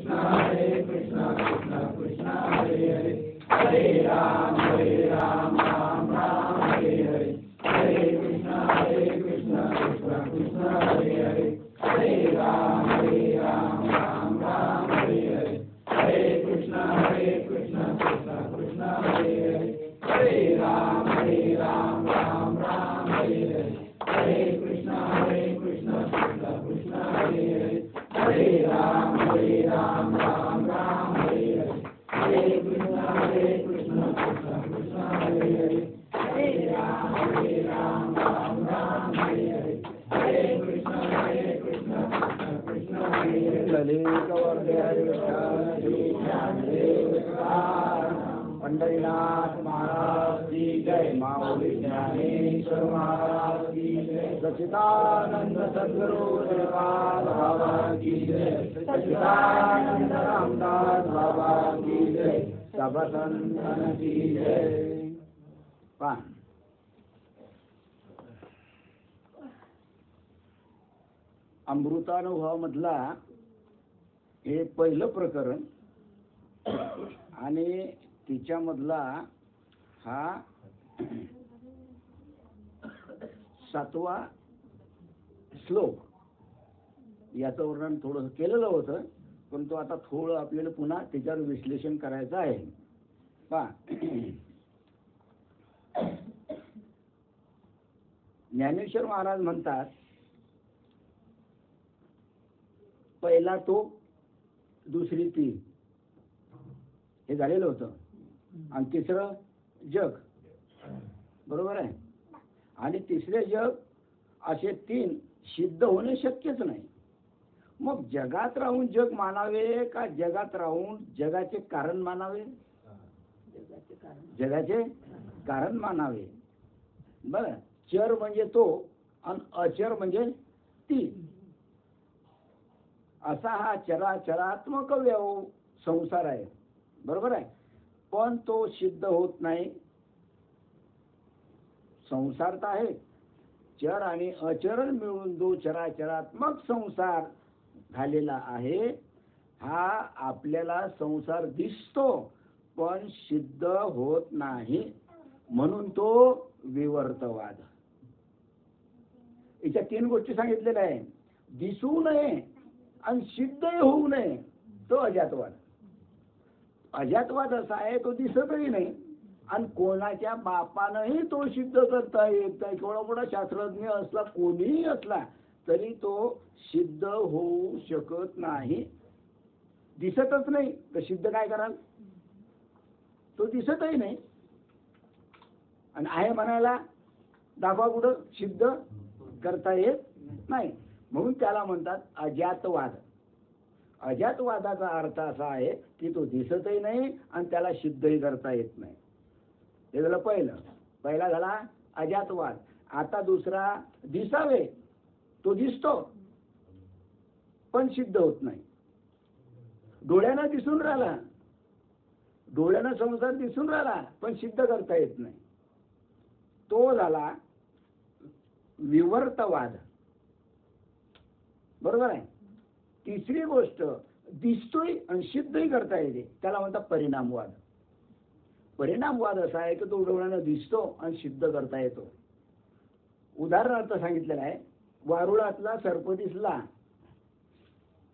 कृष्ण कृष्ण कृष्ण हरे हरे, हरे राम राम राम हरे हरे, हरे कृष्ण कृष्ण कृष्ण हरे हरे, हरे राम राम राम हरे हरे, हरे कृष्ण कृष्ण कृष्ण हरे हरे, हरे राम राम राम हरे हरे, हरे कृष्ण कृष्ण कृष्ण हरे हरे, हरे राम राम राम हरे हरे, हरे कृष्ण कृष्ण कृष्ण हरे हरे, हरे राम राम राम हरे हरे, हरे कृष्ण कृष्ण कृष्ण हरे हरे। ललित वर्धे हरे पंढरीनाथ महाराज की जय, माऊली ज्ञानेश्वर महाराज की जय, सच्चिदानंद सद्गुरु देवाल बाबा की जय, सच्चिदानंद रामदास बाबा की जय, सब संतन की जय। अमृतानुभव मधला हे पहिलं प्रकरण आणि तिच्यामधला हा 7वा श्लोक. याचं वर्णन थोडं केलेलं होतं, पण तो आता थोडं आपल्याला पुन्हा त्याच्यावर विश्लेषण करायचं आहे. ज्ञानेश्वर महाराज म्हणतात, पहिला तो, दुसरी ती, हे झालेलं होतं, आणि तिसरं जग, बरोबर आहे. आणि तिसरे जग असे 3 सिद्ध होणे शक्यच नाही. मग जगात राहून जग मानावे का जगात राहून जगाचे कारण मानावे? जगाचे कारण मानावे. बर, चर म्हणजे तो आणि अचर म्हणजे ती, असा हा चराचरात्मक संसार आहे, बरोबर आहे. पण तो सिद्ध होत नाही. संसार तर आहे, चर आणि अचर मिळून जो चराचरात्मक संसार झालेला आहे, हा आपल्याला संसार दिसतो पण सिद्ध होत नाही, म्हणून तो विवर्तवाद. याच्या 3 गोष्टी सांगितलेल्या आहे. दिसू नये आणि सिद्धही होऊ नये, तो अजातवाद. अजातवाद असा आहे, तो दिसतही नाही आणि कोणाच्या बापानंही तो सिद्ध करता येत नाही. केवढा मोठा शास्त्रज्ञ असला, कोणीही असला, तरी तो सिद्ध होऊ शकत नाही. दिसतच नाही तर सिद्ध काय कराल? तो दिसतही नाही आणि आहे म्हणायला दाखवा कुठं सिद्ध करता येत नाही, म्हणून त्याला म्हणतात अजातवाद. अजातवादाचा अर्थ असा आहे की तो दिसतही नाही आणि त्याला सिद्धही करता येत नाही. हे झालं पहिला झाला अजातवाद. आता दुसरा दिसावे, तो दिसतो पण सिद्ध होत नाही. डोळ्यानं दिसून राहिला, डोळ्यानं संसार दिसून राहिला पण सिद्ध करता येत नाही, तो झाला विवर्तवाद, बरोबर आहे. तिसरी गोष्ट दिसतोय आणि सिद्धही करता येते, त्याला म्हणतात परिणामवाद. परिणामवाद असा आहे की तो डोळ्यानं दिसतो आणि सिद्ध करता येतो. उदाहरणार्थ सांगितलेलं आहे, वारुळातला सर्प दिसला.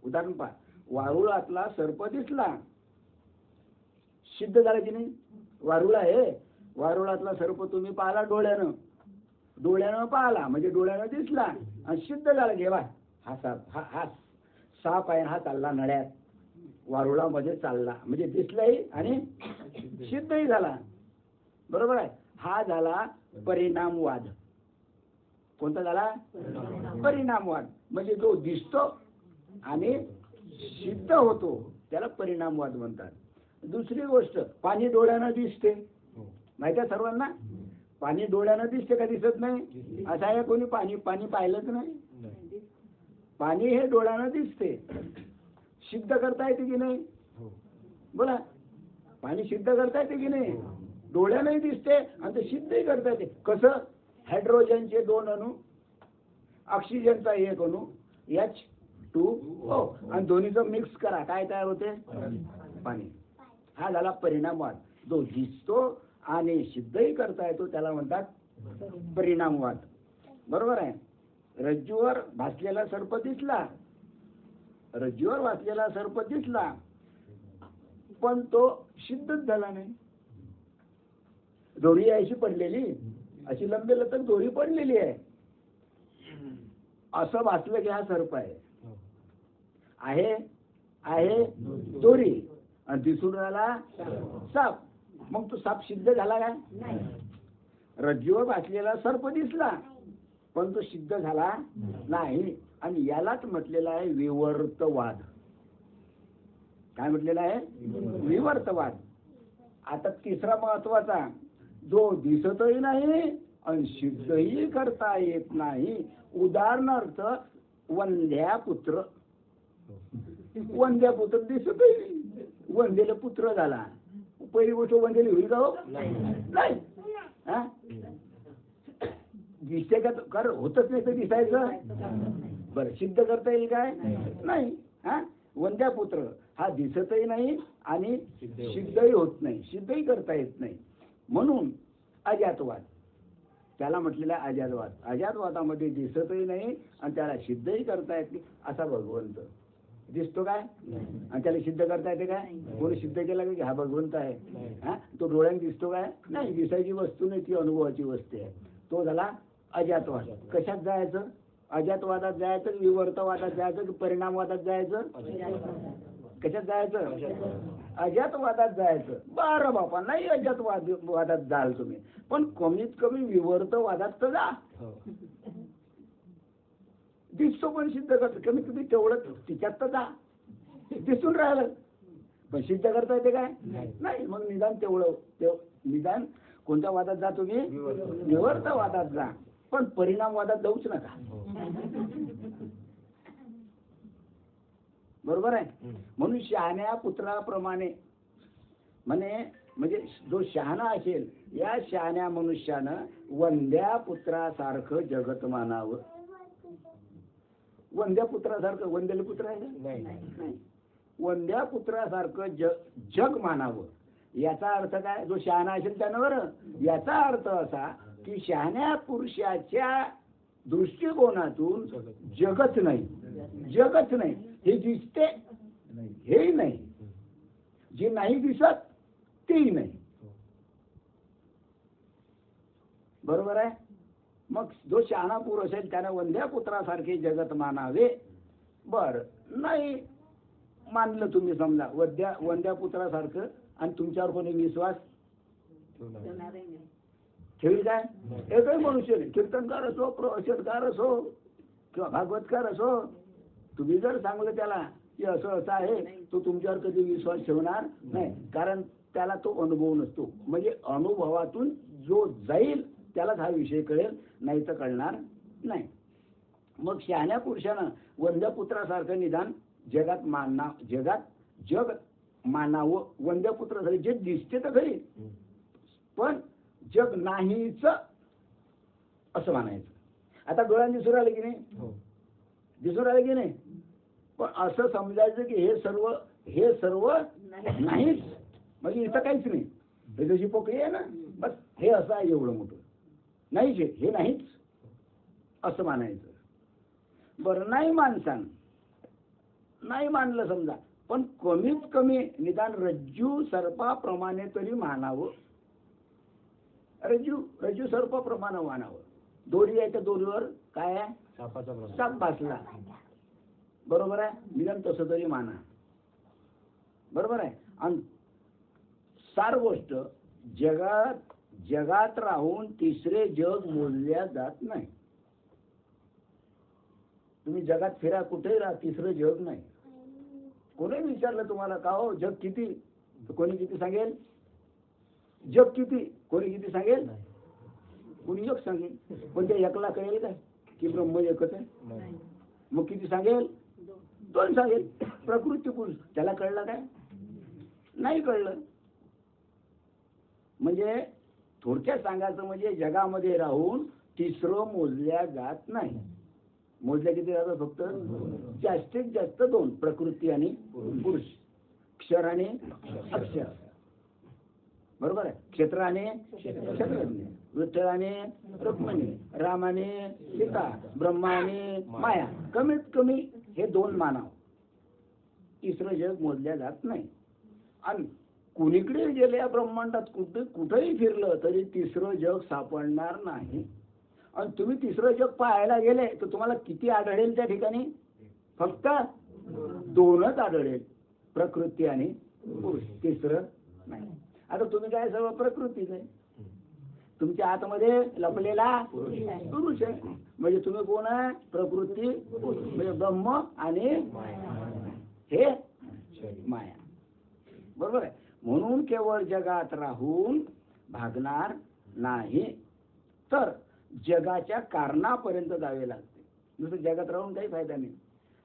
उदाहरण पहा, वारुळातला सर्प दिसला, सिद्ध झाला की नाही? वारुळ आहे, वारुळातला सर्प तुम्ही पाहिला डोळ्यानं, डोळ्यानं पाहिला म्हणजे डोळ्यानं दिसला आणि सिद्ध झाला. घेवा हा साप, हा साप आहे, हा चालला नळ्यात, वारुळामध्ये चालला म्हणजे दिसलाही आणि सिद्धही झाला, बरोबर आहे. हा झाला परिणामवाद. कोणता झाला? परिणामवाद. म्हणजे जो दिसतो आणि सिद्ध होतो त्याला परिणामवाद म्हणतात. दुसरी गोष्ट, पाणी डोळ्यानं दिसते, माहिती आहे सर्वांना. पाणी डोळ्यानं दिसते का दिसत नाही? असं आहे कोणी पाणी पाहिलंच नाही? पाणी हे डोळ्यानं दिसते, सिद्ध करता येते की नाही? बोला, पाणी सिद्ध करता येते की नाही? डोळ्यानंही दिसते आणि ते सिद्धही करता येते. कसं? हायड्रोजनचे 2 अणू, ऑक्सिजनचा 1 अणू, H H2O आणि दोन्हीचं मिक्स करा, काय तयार होते? पाणी. हा झाला परिणामवाद. जो दिसतो आणि सिद्धही करता येतो त्याला म्हणतात परिणामवाद. बरोबर आहे. रज्जूवर भासलेला सर्प दिसला, रज्जूवर भासलेला सर्प दिसला, पण तो सिद्धच झाला नाही. दोरी अशी पडलेली, अशी लंबी लचक दोरी पडलेली आहे, असं भासलं की हा सर्प आहे. आहे दोरी आणि दिसून राहिला साप. मग तो साप सिद्ध झाला काय? रज्जूवर भासलेला सर्प दिसला पण तो सिद्ध झाला नाही. आणि यालाच म्हटलेला आहे विवर्तवाद. काय म्हटलेला आहे? विवर्तवाद. आता तिसरा महत्वाचा, जो दिसतही नाही आणि सिद्धही करता येत नाही. उदाहरणार्थ वंध्यापुत्र. वंध्यापुत्र दिसतही नाही, वंदेला पुत्र झाला. पहिली गोष्ट वंदेली होईल का? हो नाही. दिसते का? कर होतच नाही तर दिसायचं. बरं, सिद्ध करता येईल काय? नाही. वंद्यापुत्र हा दिसतही नाही आणि सिद्धही होत नाही, सिद्धही करता येत नाही. म्हणून अजातवाद, त्याला म्हटलेला आहे अजातवाद. अजातवादामध्ये दिसतही नाही आणि त्याला सिद्धही करता येत नाही असा भगवंत. दिसतो काय आणि त्याला सिद्ध करता येते काय? कोणी सिद्ध केला की हा भगवंत आहे? तो डोळ्याने दिसतो काय? नाही, दिसायची वस्तू नाही, ती अनुभवाची वस्तू आहे. तो झाला अजातवाद. कशात जायचं? अजातवादात जायचं, विवर्तवादात जायचं की परिणामवादात जायचं? कशात जायचं? अजातवादात जायचं. बरं बापा, नाही अजातवादात जाल तुम्ही, पण कमीत कमी विवर्तवादात तर जा. दिसतो पण सिद्ध करतो, कमीत कमी तेवढं तिच्यात तर जा. दिसून राहिलं पण सिद्ध करता येते काय? नाही. मग निदान तेवढं निदान कोणत्या वादात जा तुम्ही? विवर्तवादात जा, पण परिणामवादात जाऊच नका. बरोबर आहे. म्हणून शहाण्या पुत्राप्रमाणे म्हणजे जो शहाणा असेल, या शहाण्या मनुष्यानं वंद्या पुत्रासारखं जगत मानावं. वंद्या पुत्रासारखं, वंद्याला पुत्र आहे नाही, वंद्या पुत्रासारखं जग मानावं. याचा अर्थ काय? जो शहाणा असेल त्यानं. बरं, याचा अर्थ असा की शहाण्या पुरुषाच्या दृष्टिकोनातून जगत नाही, जगत नाही. हे दिसते हेही नाही, जे नाही दिसत तेही नाही. बरोबर आहे. मग जो शहाणा पुरुष असेल त्याने वंध्या पुत्रासारखे जगत मानावे. बर, नाही मानलं तुम्ही, समजा वंध्या पुत्रासारखं, आणि तुमच्यावर कोणी विश्वास ठेवील काय? एकही मनुष्य नाही. कीर्तनकार असो, प्रवचनकार असो किंवा भागवतकार असो, तुम्ही जर सांगलं त्याला की असं असं आहे, तो तुमच्यावर कधी विश्वास ठेवणार नाही. कारण त्याला तो अनुभव नसतो. म्हणजे अनुभवातून जो जाईल त्यालाच हा विषय कळेल, नाही तर कळणार नाही. मग शहाण्या पुरुषानं वंद्यपुत्रासारखं निदान जगात जग मानावं. वंद्यपुत्र झाले, जे दिसते तर खरी पण जग नाहीच असं मानायचं. आता डोळ्यांनी दिसून राहिले की नाही? दिसून राहिले की नाही? पण असं समजायचं की हे सर्व नाहीच, म्हणजे इथं काहीच नाही. हे जशी पोकळी आहे ना, बस हे असं आहे, एवढं मोठं नाहीच, हे नाहीच असं मानायचं. बरं, नाही माणसानं नाही मानलं समजा, पण कमीत कमी निदान रज्जू सर्पाप्रमाणे तरी मानावं. रज्जू सर्पाप्रमाणे मानावं. दोरी आहे, त्या दोरीवर काय आहे? साप बसला. बरोबर आहे. निदान तसं तरी माना. बरोबर आहे. आणि सार गोष्ट जगात राहून तिसरे जग मोजल्या जात नाही. तुम्ही जगात फिरा, कुठेही राहा, तिसरं जग नाही. कोणी विचारलं तुम्हाला का हो जग किती, तर कोणी किती सांगेल? जग किती, कोणी किती सांगेल? कोणी एक सांगेल. पण ते एकला कळेल काय की ब्रह्म एकच आहे? मग किती सांगेल? दोन सांगेल. प्रकृती पुरुष, त्याला कळलं काय? नाही कळलं. म्हणजे थोडक्यात सांगायचं म्हणजे जगामध्ये राहून तिसरं मोजल्या जात नाही. मोजल्या किती जातात फक्त? जास्तीत जास्त 2, प्रकृती आणि पुरुष, क्षर आणि अक्षर. बरोबर आहे. क्षेत्र आणि क्षेत्रज्ञ, विठ्ठल आणि रुक्मिणी, राम आणि सीता, ब्रह्मा आणि माया. कमीत कमी हे 2 मानाव. तिसरं जग मोजल्या जात नाही. आणि कुणीकडे गेले या ब्रह्मांडात, कुठेही फिरलं तरी तिसरं जग सापडणार नाही. आणि तुम्ही तिसरं जग पाहायला गेले तर तुम्हाला किती आढळेल त्या ठिकाणी? फक्त 2च आढळेल, प्रकृती आणि पुरुष. तिसरं नाही. आता तुम्ही काय सर्व प्रकृतीच आहे, तुमच्या आतमध्ये लपलेला पुरुष आहे. म्हणजे तुम्ही कोण आहे? प्रकृती म्हणजे ब्रह्म आणि हे माया. बरोबर आहे. म्हणून केवळ जगात राहून भागणार नाही, तर जगाच्या कारणापर्यंत जावे लागते. नुसतं जगात राहून काही फायदा नाही.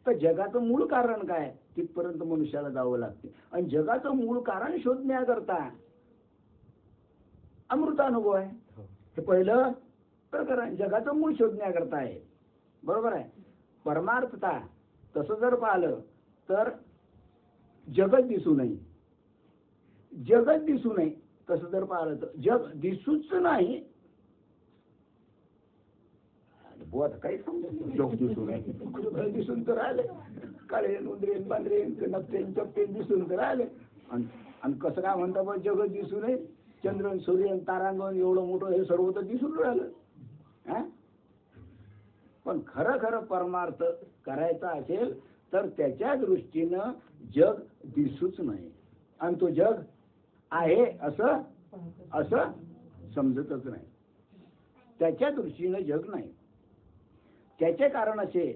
तर जगाचं मूळ कारण काय तिथपर्यंत मनुष्याला जावं लागते. आणि जगाचं मूळ कारण शोधण्याकरता अमृतानुभव आहे. हे पहिलं प्रकरण जगाचं मूळ शोधण्याकरता आहे. बरोबर आहे. परमार्थता तसं जर पाहिलं तर जगत दिसू नये, जगत दिसू नये. तसं जर पाहिलं तर जग दिसूच नाही. बुवा काही समजत जग दिसू नये. दिसून तर आले, काळे उंदरेन बांद्रेन नकटेन चपटेन दिसून तर आले. आणि कसं काय म्हणता बा जगत दिसू नये? चंद्रन सूर्यन तारांगण एवढं मोठं हे सर्व तर दिसून राहिलं. पण खरं खरं परमार्थ करायचा असेल तर त्याच्या दृष्टीनं जग दिसूच नाही. आणि तो जग आहे असं असं समजतच नाही. त्याच्या दृष्टीनं जग नाही. त्याचे कारण असे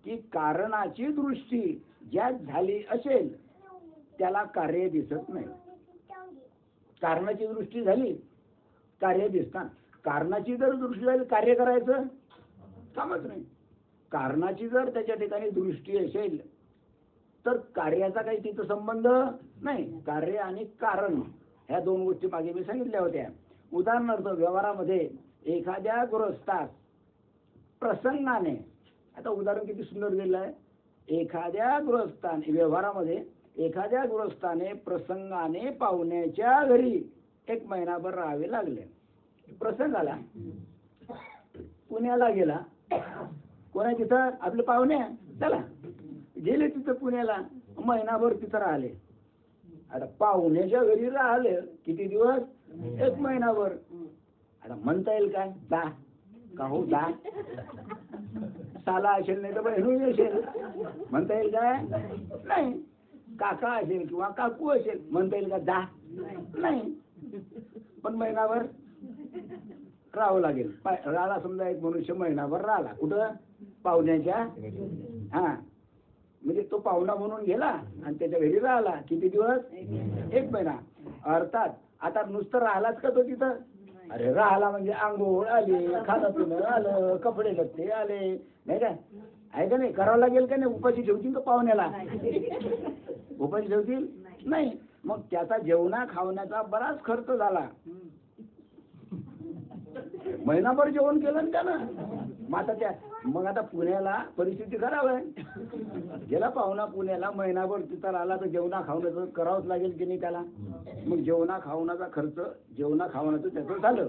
की कारणाची दृष्टी ज्यात झाली असेल त्याला कार्य दिसत नाही. कारणाची दृष्टी झाली कार्य दिसतात. कारणाची जर दृष्टी झाली कार्य करायचं कामच नाही. कारणाची जर त्याच्या ठिकाणी दृष्टी असेल तर कार्याचा काही तिथं संबंध नाही. कार्य आणि कारण ह्या 2 गोष्टी मागे मी सांगितल्या होत्या. उदाहरणार्थ व्यवहारामध्ये एखाद्या गृहस्थास प्रसंगाने, आता उदाहरण किती सुंदर दिलं आहे. एखाद्या गृहस्थाने व्यवहारामध्ये एखाद्या गृहस्थाने प्रसंगाने पाहुण्याच्या घरी 1 महिनाभर राहावे लागले. प्रसंग आला, पुण्याला गेला. कोणा तिथं आपले पाहुणे चला गेले तिथं पुण्याला, महिनाभर तिथं राहिले. आता पाहुण्याच्या घरी राहिले किती दिवस? 1 महिनाभर. आता म्हणता येईल काय जा का हो जा? साला असेल नाही तर बहिणी असेल, म्हणता येईल काय? नाही. काका असेल किंवा काकू असेल, म्हणता येईल का जा? नाही. पण महिनाभर राहावं लागेल. राहिला समजा एक मनुष्य महिनाभर राहिला कुठं? पाहुण्याच्या. म्हणजे तो पाहुणा म्हणून गेला आणि त्याच्या घरी राहिला किती दिवस? 1 महिना. अर्थात आता नुसतं राहिलाच का तो तिथं? अरे राहिला म्हणजे आंघोळ आली, खाणं पिणं आलं, कपडे लत्ते आले, नाही का? आहे का नाही? करावं लागेल का नाही? उपाशी ठेवतील का पाहुण्याला? उपाशी ठेवतील नाही. मग त्याचा जेवणा खावण्याचा बराच खर्च झाला. महिनाभर जेवण केलं ना त्यानं. मग आता पुण्याला परिस्थिती खराब आहे. गेला पाहुणा पुण्याला, महिनाभर तिथं राहिला तर जेवणा खावण्याचं करावंच लागेल की नाही त्याला? मग जेवणा खावण्याचा खर्च, जेवणा खावण्याचं त्याचं झालं.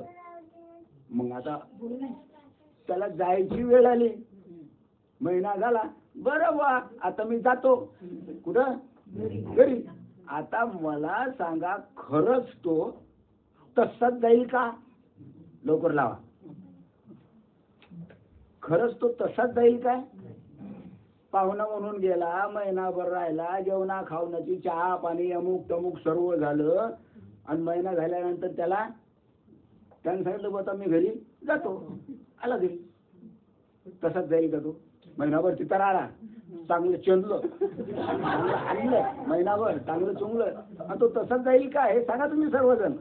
मग आता त्याला जायची वेळ आली. महिना झाला. बरं वा आता मी जातो. कुठं? घरी. आता मला सांगा खरंच तो तसाच जाईल का? लवकर लावा. खरंच तो तसाच जाईल काय? पाहुणा म्हणून गेला, महिनाभर राहिला, जेवणा खावण्याची चहा पाणी अमुक तमुक सर्व झालं आणि महिना झाल्यानंतर त्यानं सांगितलं बघा मी घरी जातो. आला घरी. तसाच जाईल का तो? महिनाभर तिथं राहिला, चांगलं चंदलं, आणलं महिनाभर चांगलं चुंगलं आणि तो तसाच जाईल का? हे सांगा तुम्ही सर्वजण.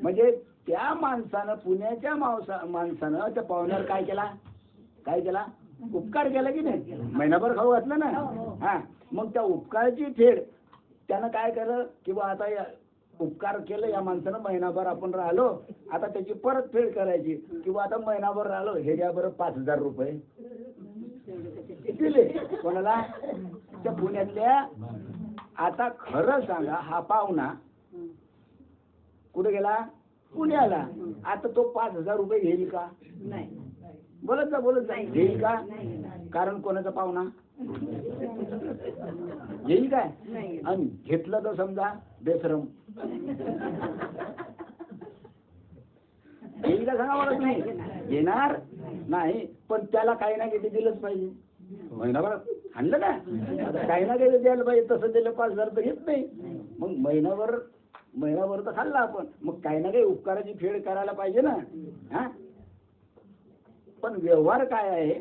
म्हणजे त्या माणसानं, पुण्याच्या माणसानं त्या पाहुण्यावर काय केला? उपकार केला की नाही? महिनाभर खाऊ घातलं ना. मग त्या उपकाराची फेड त्यानं काय केलं की बा आता उपकार केलं या माणसानं, महिनाभर आपण राहिलो, आता त्याची परत फेड करायची किंवा आता महिनाभर राहिलो, हे द्या बरं 5,000 रुपये. दिले कोणाला? त्या पुण्यातल्या. आता खरं सांगा, हा पाहुणा कुठे गेला? पुण्याला. आता तो 5,000 रुपये घेईल का? नाही. बोलत जा घेईल का? कारण कोणाचा पाहुणा घेईल काय? आणि घेतलं तर समजा बेशरम घेईल का? सांगा मला तुम्ही. घेणार नाही, पण त्याला काही ना काही दिलंच पाहिजे. महिनाभर आणलं ना, आता काही ना काही द्यायला पाहिजे. तसं दिलं 5,000 तर घेत नाही. मग महिनाभर तर खाल्ला आपण, मग काही ना काही उपकाराची फेड करायला पाहिजे ना. हा, पण व्यवहार काय आहे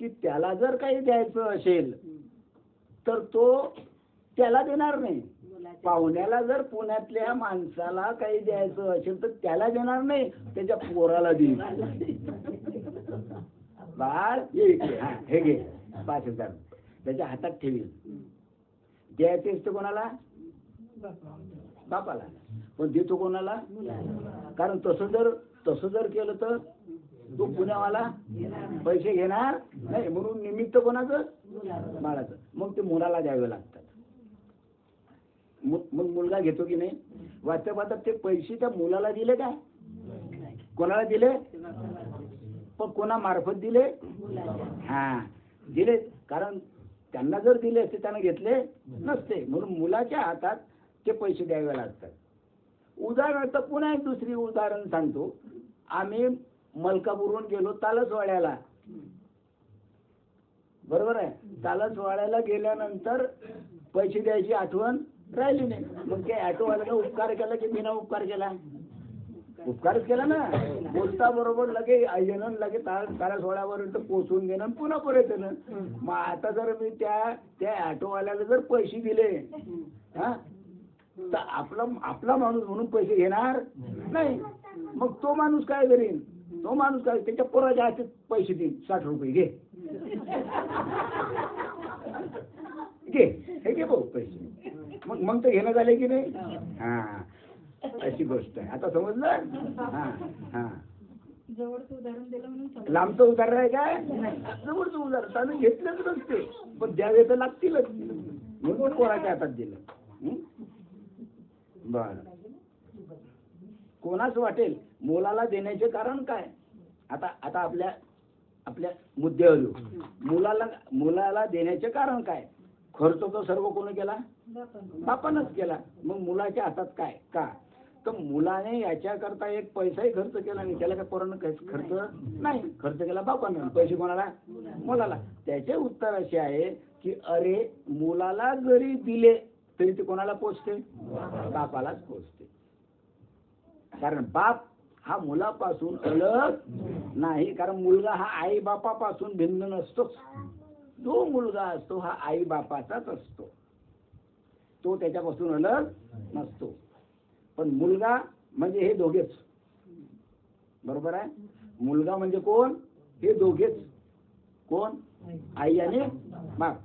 की त्याला जर काही द्यायचं असेल तर तो त्याला देणार नाही. पाहुण्याला जर पुण्यातल्या माणसाला काही द्यायचं असेल तर त्याला देणार नाही, त्याच्या पोराला देईल. बाळ हे घे 5,000 त्याच्या हातात ठेवील. द्यायचे असतं कोणाला? बापाला. पण देतो कोणाला? कारण तसं जर केलं तर तो पुण्यावाला पैसे घेणार नाही. म्हणून निमित्त कोणाचं? बाळाचं. मग ते मुलाला द्यावे लागतात. मग मुलगा घेतो की नाही? वाटतं ते पैसे त्या मुलाला दिले काय? कोणाला दिले? पण कोणा मार्फत दिले? हा, दिले. कारण त्यांना जर दिले असते त्यानं घेतले नसते. म्हणून मुलाच्या हातात ते पैसे द्यावे लागतात. उदाहरणार्थ पुन्हा एक दुसरी उदाहरण सांगतो. आम्ही मलकापूरहून गेलो तालसवाड्याला. बरोबर आहे. तालसवाड्याला गेल्यानंतर पैसे द्यायची आठवण राहिली नाही. मग ते ऑटोवाल्याला उपकार केला की बिना उपकार केला? उपकारच केला ना. बोलता बरोबर लगे येणं, लगे तालसवाड्यापर्यंत पोचून देणं, पुन्हा परत येणं. मग आता जर मी त्या ऑटोवाल्याला जर पैसे दिले हा, तर आपला माणूस म्हणून पैसे घेणार नाही. मग तो माणूस काय करेल? तो माणूस काय, त्याच्या पोराच्या हातात पैसे देईल. 60 रुपये घे हे घे भाऊ पैसे. मग तर घेणं झाले की नाही? हा, अशी गोष्ट आहे. आता समजलं? हा, जवळचं उदाहरण दिलं म्हणून लांबचं उदाहरण आहे काय? जवळचं उदाहरण त्यानं घेतलंच नसते, पण द्यावे तर लागतीलच म्हणून कोणाच्या हातात दिलं. बर, कोणाच वाटेल मुलाला देण्याचे कारण काय? आता आपल्या मुद्द्यावर येऊ. मुलाला देण्याचे कारण काय? खर्च तर सर्व कोण केला? बापानच केला. मग मुलाच्या हातात काय का? तर मुलाने याच्याकरता एक पैसाही खर्च केला नाही. त्याला काय पोरानं खर्च नाही, खर्च केला बापानं. पैसे कोणाला? मुलाला. त्याचे उत्तर असे आहे की अरे मुलाला जरी दिले तरी ते कोणाला पोचते? बापालाच पोचते. कारण बाप हा मुलापासून अलग नाही. कारण मुलगा हा आई बापापासून भिन्न नसतोच. जो मुलगा असतो हा आई बापाचाच असतो, तो त्याच्यापासून अलग नसतो. पण मुलगा म्हणजे हे दोघेच. बरोबर आहे. मुलगा म्हणजे कोण? हे दोघेच. कोण? आई आणि बाप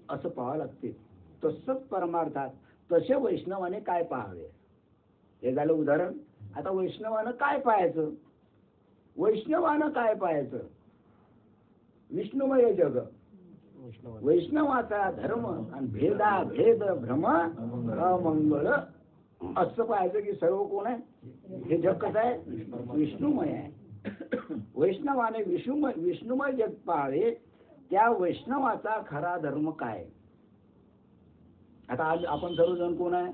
असं पाहावं लागते. तसंच परमार्थात तसे वैष्णवाने काय पाहावे? हे झालं उदाहरण. आता वैष्णवानं काय पाहायचं? वैष्णवानं काय पाहायचं? विष्णुमय जग, वैष्णवाचा धर्म आणि भेद भ्रम अमंगळ असं पाहायचं की सर्व कोण आहे? हे जग कसं आहे? विष्णुमय आहे. वैष्णवाने विष्णुमय जग पाहावे. त्या वैष्णवाचा खरा धर्म काय? आता आज आपण सर्वजण कोण आहे?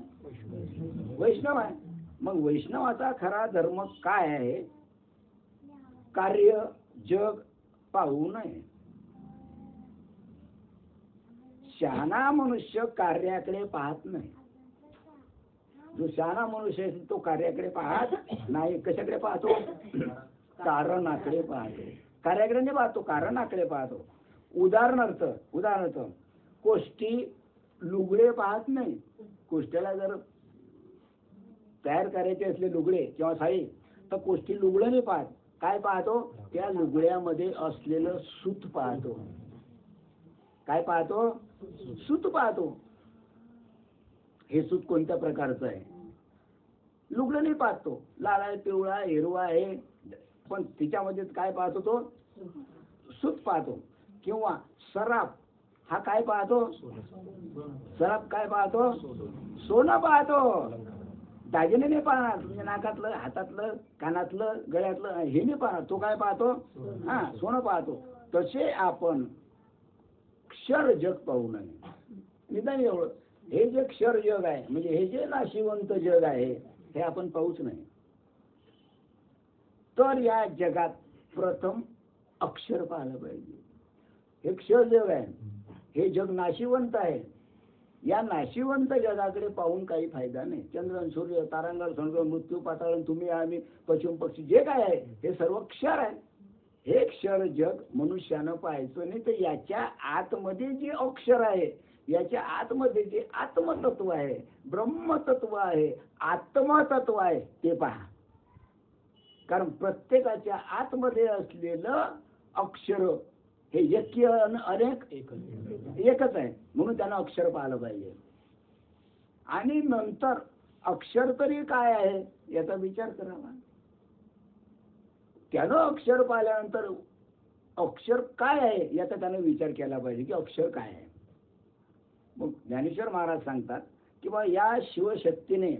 वैष्णव आहे. मग वैष्णवाचा खरा धर्म काय आहे? कार्य जग पाहू नये. शहाणा मनुष्य कार्याकडे पाहत नाही. जो शहाणा मनुष्य आहे तो कार्याकडे पाहत नाही. कशाकडे पाहतो? कारणाकडे पाहतो. कार्याकडे नाही पाहतो, कारणाकडे पाहतो. उदाहरणार्थ कोष्टी लुगडे पाहत नाही. कोष्ट्याला जर तयार करायचे असले लुगडे किंवा साडी तर कोष्टी लुगडं नाही पाहत. काय पाहतो? त्या लुगड्यामध्ये असलेलं सूत पाहतो. काय पाहतो? सूत पाहतो. हे सूत कोणत्या प्रकारचं आहे? लुगडं नाही पाहतो. लाल आहे, पिवळा आहे, हिरवा आहे, पण तिच्यामध्ये काय पाहतो? तो सूत पाहतो. किंवा सराफ हा काय पाहतो? सराफ काय पाहतो? सोनं पाहतो. दागिने नाही पाहणार, म्हणजे नाकातलं, हातातलं, कानातलं, गळ्यातलं हे नाही पाहणार. तो काय पाहतो? हा, सोनं पाहतो. तसे आपण क्षर जग पाहू नये. निदान एवढं, हे जे क्षर जग आहे, म्हणजे हे जे नाशिवंत जग आहे, हे आपण पाहूच नाही. तर या जगात प्रथम अक्षर पाहिलं पाहिजे. हे क्षर जग आहे, हे जग नाशिवंत आहे. या नाशिवंत जगाकडे पाहून काही फायदा नाही. चंद्र, सूर्य, तारांगण, स्वर्ग, मृत्यू, पाताळ, तुम्ही, आम्ही, पशु, पक्षी जे काय आहे हे सर्व क्षर आहे. हे क्षर जग मनुष्यानं पाहायचं नाही. तर याच्या आतमध्ये जे अक्षर आहे, याच्या आतमध्ये जे आत्मतत्व आहे, ब्रह्मतत्व आहे, आत्मतत्व आहे, ते पहा. कारण प्रत्येकाच्या आतमध्ये असलेलं अक्षर हे यक्य अनेक एकच आहे. म्हणून त्यांना अक्षर पाहिलं पाहिजे. आणि नंतर अक्षर तरी काय आहे याचा विचार करावा. त्यानं अक्षर पाहिल्यानंतर अक्षर काय आहे याचा त्यानं विचार केला पाहिजे की अक्षर काय आहे. मग ज्ञानेश्वर महाराज सांगतात की बा या शिवशक्तीने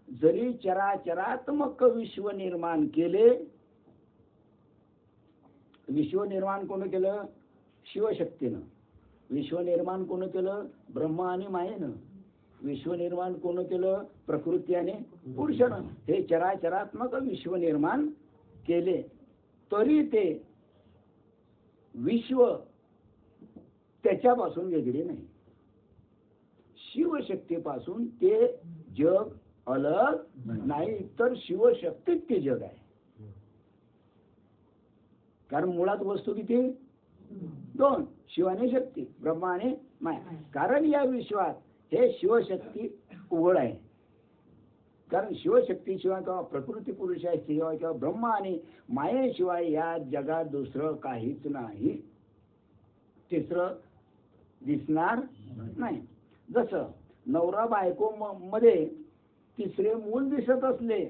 जरी चराचरात्मक विश्व निर्माण केले. विश्व निर्माण कोण केलं? शिवशक्तीनं. विश्व निर्माण कोण केलं? ब्रह्म आणि मायेनं. विश्व निर्माण कोण केलं? प्रकृती आणि पुरुषानं. हे चराचरात्मक विश्व निर्माण केले तरी ते विश्व त्याच्यापासून वेगळे नाही. शिवशक्तीपासून ते जग अलग नाही, तर शिवशक्तीत ते जग आहे. कारण मुळात वस्तू किती? दोन, शिव आणि शक्ती, ब्रह्मा आणि माया. कारण या विश्वात हे शिवशक्ती उघड आहे. कारण शिवशक्ती शिवाय किंवा प्रकृती पुरुषाशिवाय किंवा ब्रह्मा आणि मायेशिवाय या जगात दुसरं काहीच नाही, तिसरं दिसणार नाही. जसं नवरा बायको मध्ये तिसरे मूल दिसत असले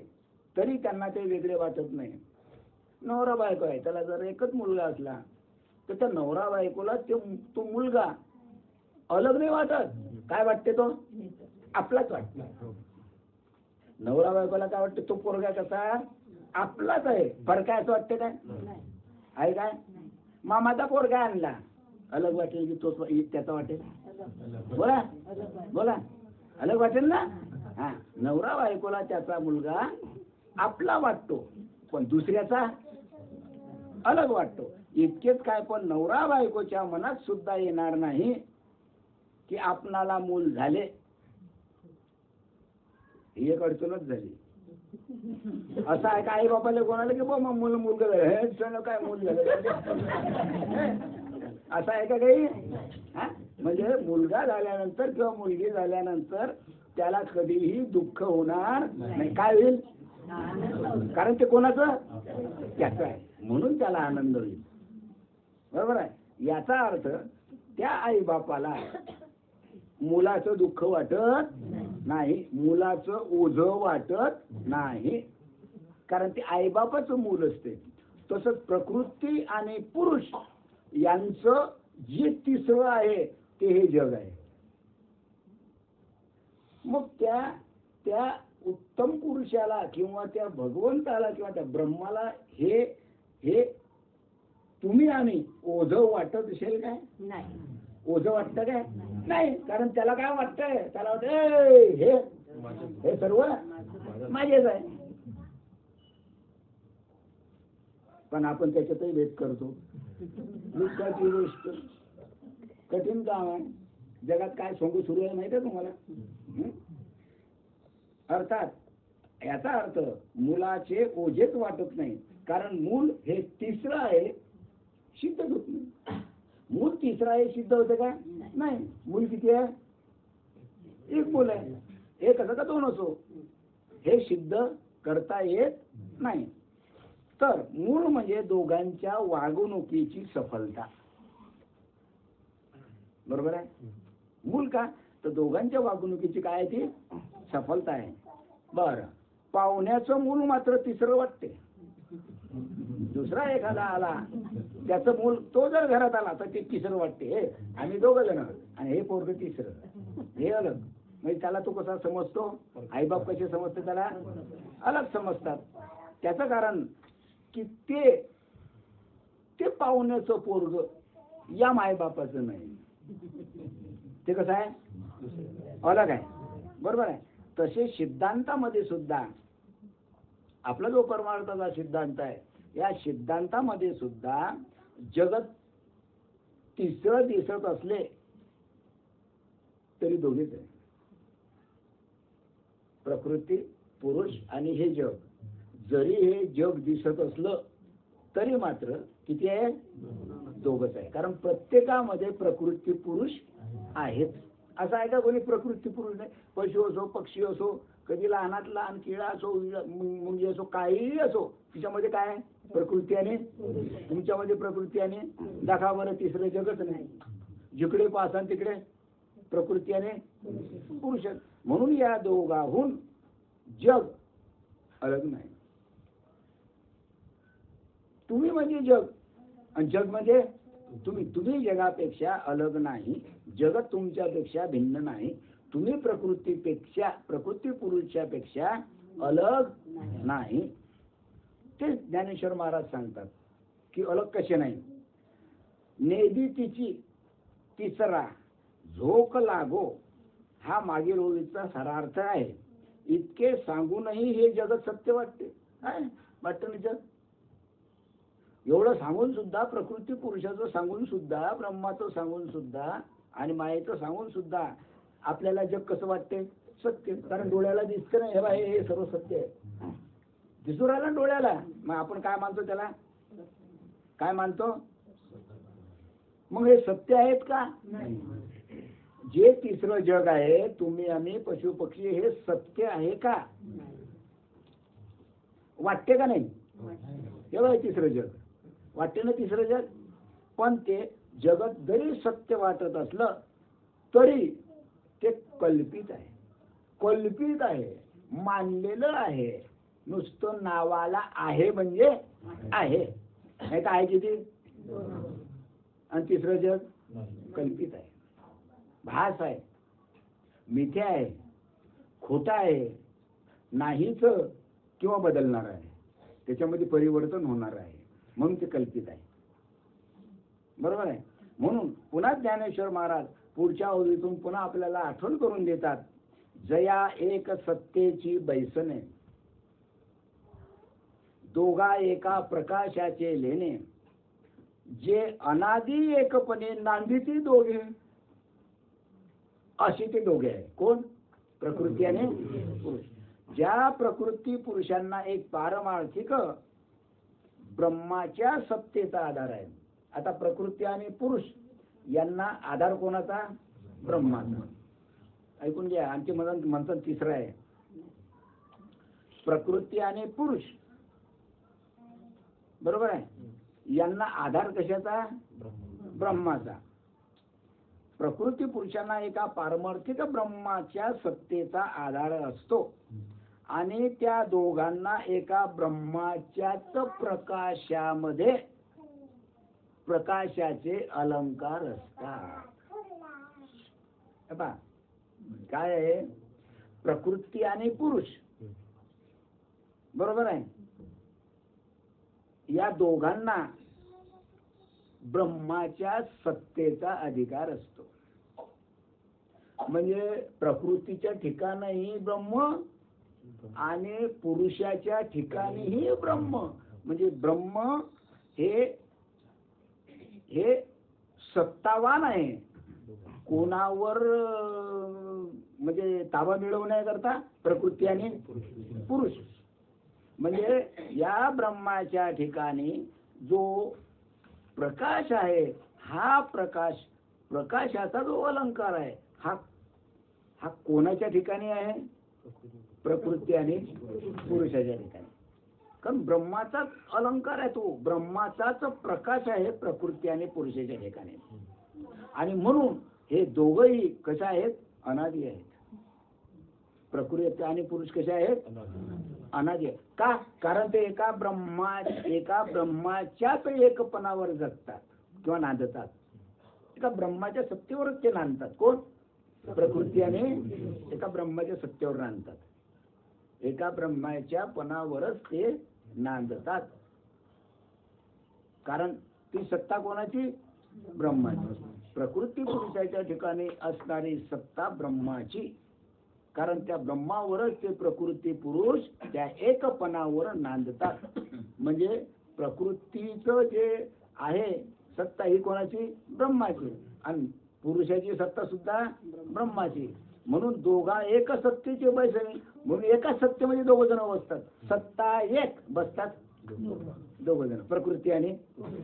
तरी त्यांना ते वेगळे वाटत नाही. नवरा बायको आहे, त्याला जर एकच मुलगा असला तर त्या नवरा बायकोला तो मुलगा अलग नाही वाटत. काय वाटते? तो आपलाच वाटतो. नवरा बायकोला काय वाटतं? तो पोरगा कसा आपलाच आहे. फरक आहे असं वाटते काय? आहे काय? मामाचा पोरगा आणला, अलग वाटेल की तो त्याचा वाटेल? बोला बोला, अलग वाटेल ना. हा, नवरा बायकोला त्याचा मुलगा आपला वाटतो, पण दुसऱ्याचा अलग वाटतो. इतकेच काय, पण नवरा बायकोच्या मनात सुद्धा येणार नाही की आपणाला मूल झाले. ही एक अडचणच झाली. असं आहे का आई बापाला कोणाला की बा मग मुलगा झालं, काय मूल झालं असं आहे का काही? हा, म्हणजे मुलगा झाल्यानंतर किंवा मुलगी झाल्यानंतर त्याला कधीही दुःख होणार नाही. काय होईल? कारण ते कोणाचं? त्याचं आहे, म्हणून त्याला आनंद होईल. बरोबर आहे. याचा अर्थ त्या आई बापाला मुलाचं दुःख वाटत नाही, मुलाचं ओझं वाटत नाही, कारण ते आईबापाचं मूल असते. तसंच प्रकृती आणि पुरुष यांचं जे तिसरं आहे ते हे जग आहे. मग त्या उत्तम पुरुषाला किंवा त्या भगवंताला किंवा त्या ब्रह्माला हे हे तुम्ही आम्ही ओझं वाटत असेल काय? नाही. ओझं वाटतं काय? नाही. कारण त्याला काय वाटतंय? त्याला वाटतं हे सर्व माझेच आहे. पण आपण त्याच्यातही भेद करतो. दुःखाची गोष्ट कठीण काम आहे. जगात काय सोंग सुरू आहे माहिती आहे तुम्हाला? अर्थात याचा अर्थ मुलाचे ओझेच वाटत नाही, कारण मूल हे तिसरं आहे, सिद्ध होत नाही. मूल तिसरा आहे, सिद्ध होतं का? नाही. मूल किती आहे? एक मूल आहे. एक असं का दोन असो, हे सिद्ध करता येत नाही. तर मूळ म्हणजे दोघांच्या वागणुकीची सफलता. बरोबर आहे. मूल का? तर दोघांच्या वागणुकीची काय आहे? ती सफलता आहे. बरं, पाहुण्याचं मूल मात्र तिसरं वाटते. दुसरा एखादा आला, त्याचं मूल तो जर घरात आला तर ते तिसरं वाटते. हे आम्ही दोघं जण आणि हे पोरग तिसरं, हे अलग. म्हणजे त्याला तो कसा समजतो, आईबाप कसे समजते त्याला अलग समजतात. त्याचं कारण की ते पाहुण्याचं पोरग या मायबापाचं नाही, ते कसं आहे अलग आहे. बरोबर आहे. तसे सिद्धांतामध्ये सुद्धा आपला जो परमार्थाचा सिद्धांत आहे, या सिद्धांतामध्ये सुद्धा जगत तिसरं दिसत असले तरी दोघेच आहे. प्रकृती पुरुष आणि हे जग, जरी हे जग दिसत असलं तरी मात्र किती आहे, दोघच आहे. कारण प्रत्येकामध्ये प्रकृती पुरुष आहेत. असं आहे का कोणी प्रकृती पुरुष नाही? पशु असो, पक्षी असो, कधी लहानात लहान किडा असो, मुंगी असो, काहीही असो, तिच्यामध्ये काय आहे, प्रकृती आणि तुमच्यामध्ये प्रकृती आणि दाखवा बरं तिसरं जगच नाही. जिकडे पाहसान तिकडे प्रकृती आणि पुरुष. म्हणून या दोघाहून जग अलग नाही. तुम्ही म्हणजे जग आणि जग म्हणजे तुम्ही जगापेक्षा अलग नाही. जगत तुमच्यापेक्षा भिन्न नाही. तुम्ही प्रकृती पुरुषापेक्षा अलग नाही. ते ज्ञानेश्वर महाराज सांगतात की अलग कसे नाही. नेदी तिची तिसरा झोक लागो हा मागील ओळीचा सारार्थ आहे. इतके सांगूनही हे जगत सत्य वाटते. वाटतं ना जग एवढं सांगून सुद्धा, प्रकृती पुरुषाचं सांगून सुद्धा, ब्रह्माचं सांगून सुद्धा आणि मायेचं सांगून सुद्धा आपल्याला जग कसं वाटते, सत्य. कारण डोळ्याला दिसतं नाही, हे बाई हे सर्व सत्य आहे. दिसू राहिला डोळ्याला, मग आपण काय मानतो त्याला, काय मानतो? मग हे सत्य आहेत का? जे तिसरं जग आहे, तुम्ही आम्ही पशु पक्षी, हे सत्य आहे का? वाटते का नाही? हे बाई तिसरं जग वाटते ना, तिसरं जग. पण ते जगत जरी सत्य वाटत असलं तरी ते कल्पित आहे. कल्पित आहे, मानलेलं आहे. नुसतं नावाला आहे म्हणजे आहे, नाही तर आहे किती. आणि तिसरं जग कल्पित आहे, भास आहे, मिथ्या आहे, खोटा आहे, नाहीच किंवा बदलणार आहे, त्याच्यामध्ये परिवर्तन होणार आहे, म्हणून ते कल्पित आहे. बरोबर आहे. म्हणून पुन्हा ज्ञानेश्वर महाराज पुढच्या ओळीतून पुन्हा आपल्याला आठवण करून देतात. जया एक सत्तेची बैसने, दोघा एका प्रकाशाचे लेणे, जे अनादी एकपणे नांदिती दोघे. अशी ते दोघे आहे. कोण? प्रकृती आणि पुरुष. ज्या प्रकृती पुरुषांना एक पारमार्थिक ब्रह्माच्या सत्तेचा आधार आहे. आता प्रकृती आणि पुरुष यांना आधार कोणाचा? ब्रह्माचा. ऐकून घ्या, आमचे मंथन तिसरं आहे. प्रकृती आणि पुरुष, बरोबर आहे, यांना आधार कशाचा? ब्रह्माचा. प्रकृती पुरुषांना एका पारमार्थिक ब्रह्माच्या सत्तेचा आधार असतो आणि त्या दोघांना एका ब्रह्माच्याच प्रकाशामध्ये प्रकाशाचे अलंकार असतात. काय आहे? प्रकृती आणि पुरुष, बरोबर आहे, या दोघांना ब्रह्माच्या सत्तेचा अधिकार असतो. म्हणजे प्रकृतीच्या ठिकाणीही ब्रह्म आणि पुरुषाच्या ठिकाणीही ब्रह्म. म्हणजे ब्रह्म हे सत्तावान आहे. कोणावर म्हणजे ताबा मिळवण्याकरता प्रकृती आणि पुरुष. म्हणजे या ब्रह्माच्या ठिकाणी जो प्रकाश आहे, हा प्रकाशाचा जो अलंकार आहे, हा कोणाच्या ठिकाणी आहे? प्रकृती आणि पुरुषाच्या ठिकाणी. कारण ब्रह्माचाच अलंकार आहे तो, ब्रह्माचाच प्रकाश आहे प्रकृती आणि पुरुषाच्या ठिकाणी. आणि म्हणून हे दोघंही कशा आहेत? अनादी आहेत. प्रकृती आणि पुरुष कसे आहेत? अनादि. का? कारण ते एका ब्रह्माच्याच एकपणावर जगतात किंवा नांदतात. एका ब्रह्माच्या सत्तेवरच ते नांदतात. कोण? प्रकृती आणि एका ब्रह्माच्या सत्तेवर नांदतात. एका ब्रह्माच्या पणावरच ते नांदतात. कारण ती सत्ता कोणाची? ब्रह्माची. प्रकृती पुरुषाच्या ठिकाणी असणारी सत्ता ब्रह्माची. कारण त्या ब्रह्मावरच ते प्रकृती पुरुष त्या एकपणावर नांदतात. म्हणजे प्रकृतीचं जे आहे सत्ता ही कोणाची? ब्रह्माची. आणि पुरुषाची सत्ता सुद्धा ब्रह्माची. म्हणून दोघा एक सत्तेचे बैसणे. म्हणून एका सत्तेमध्ये दोघ जण बसतात. सत्ता एक बसतात दोघ जण. प्रकृती आणि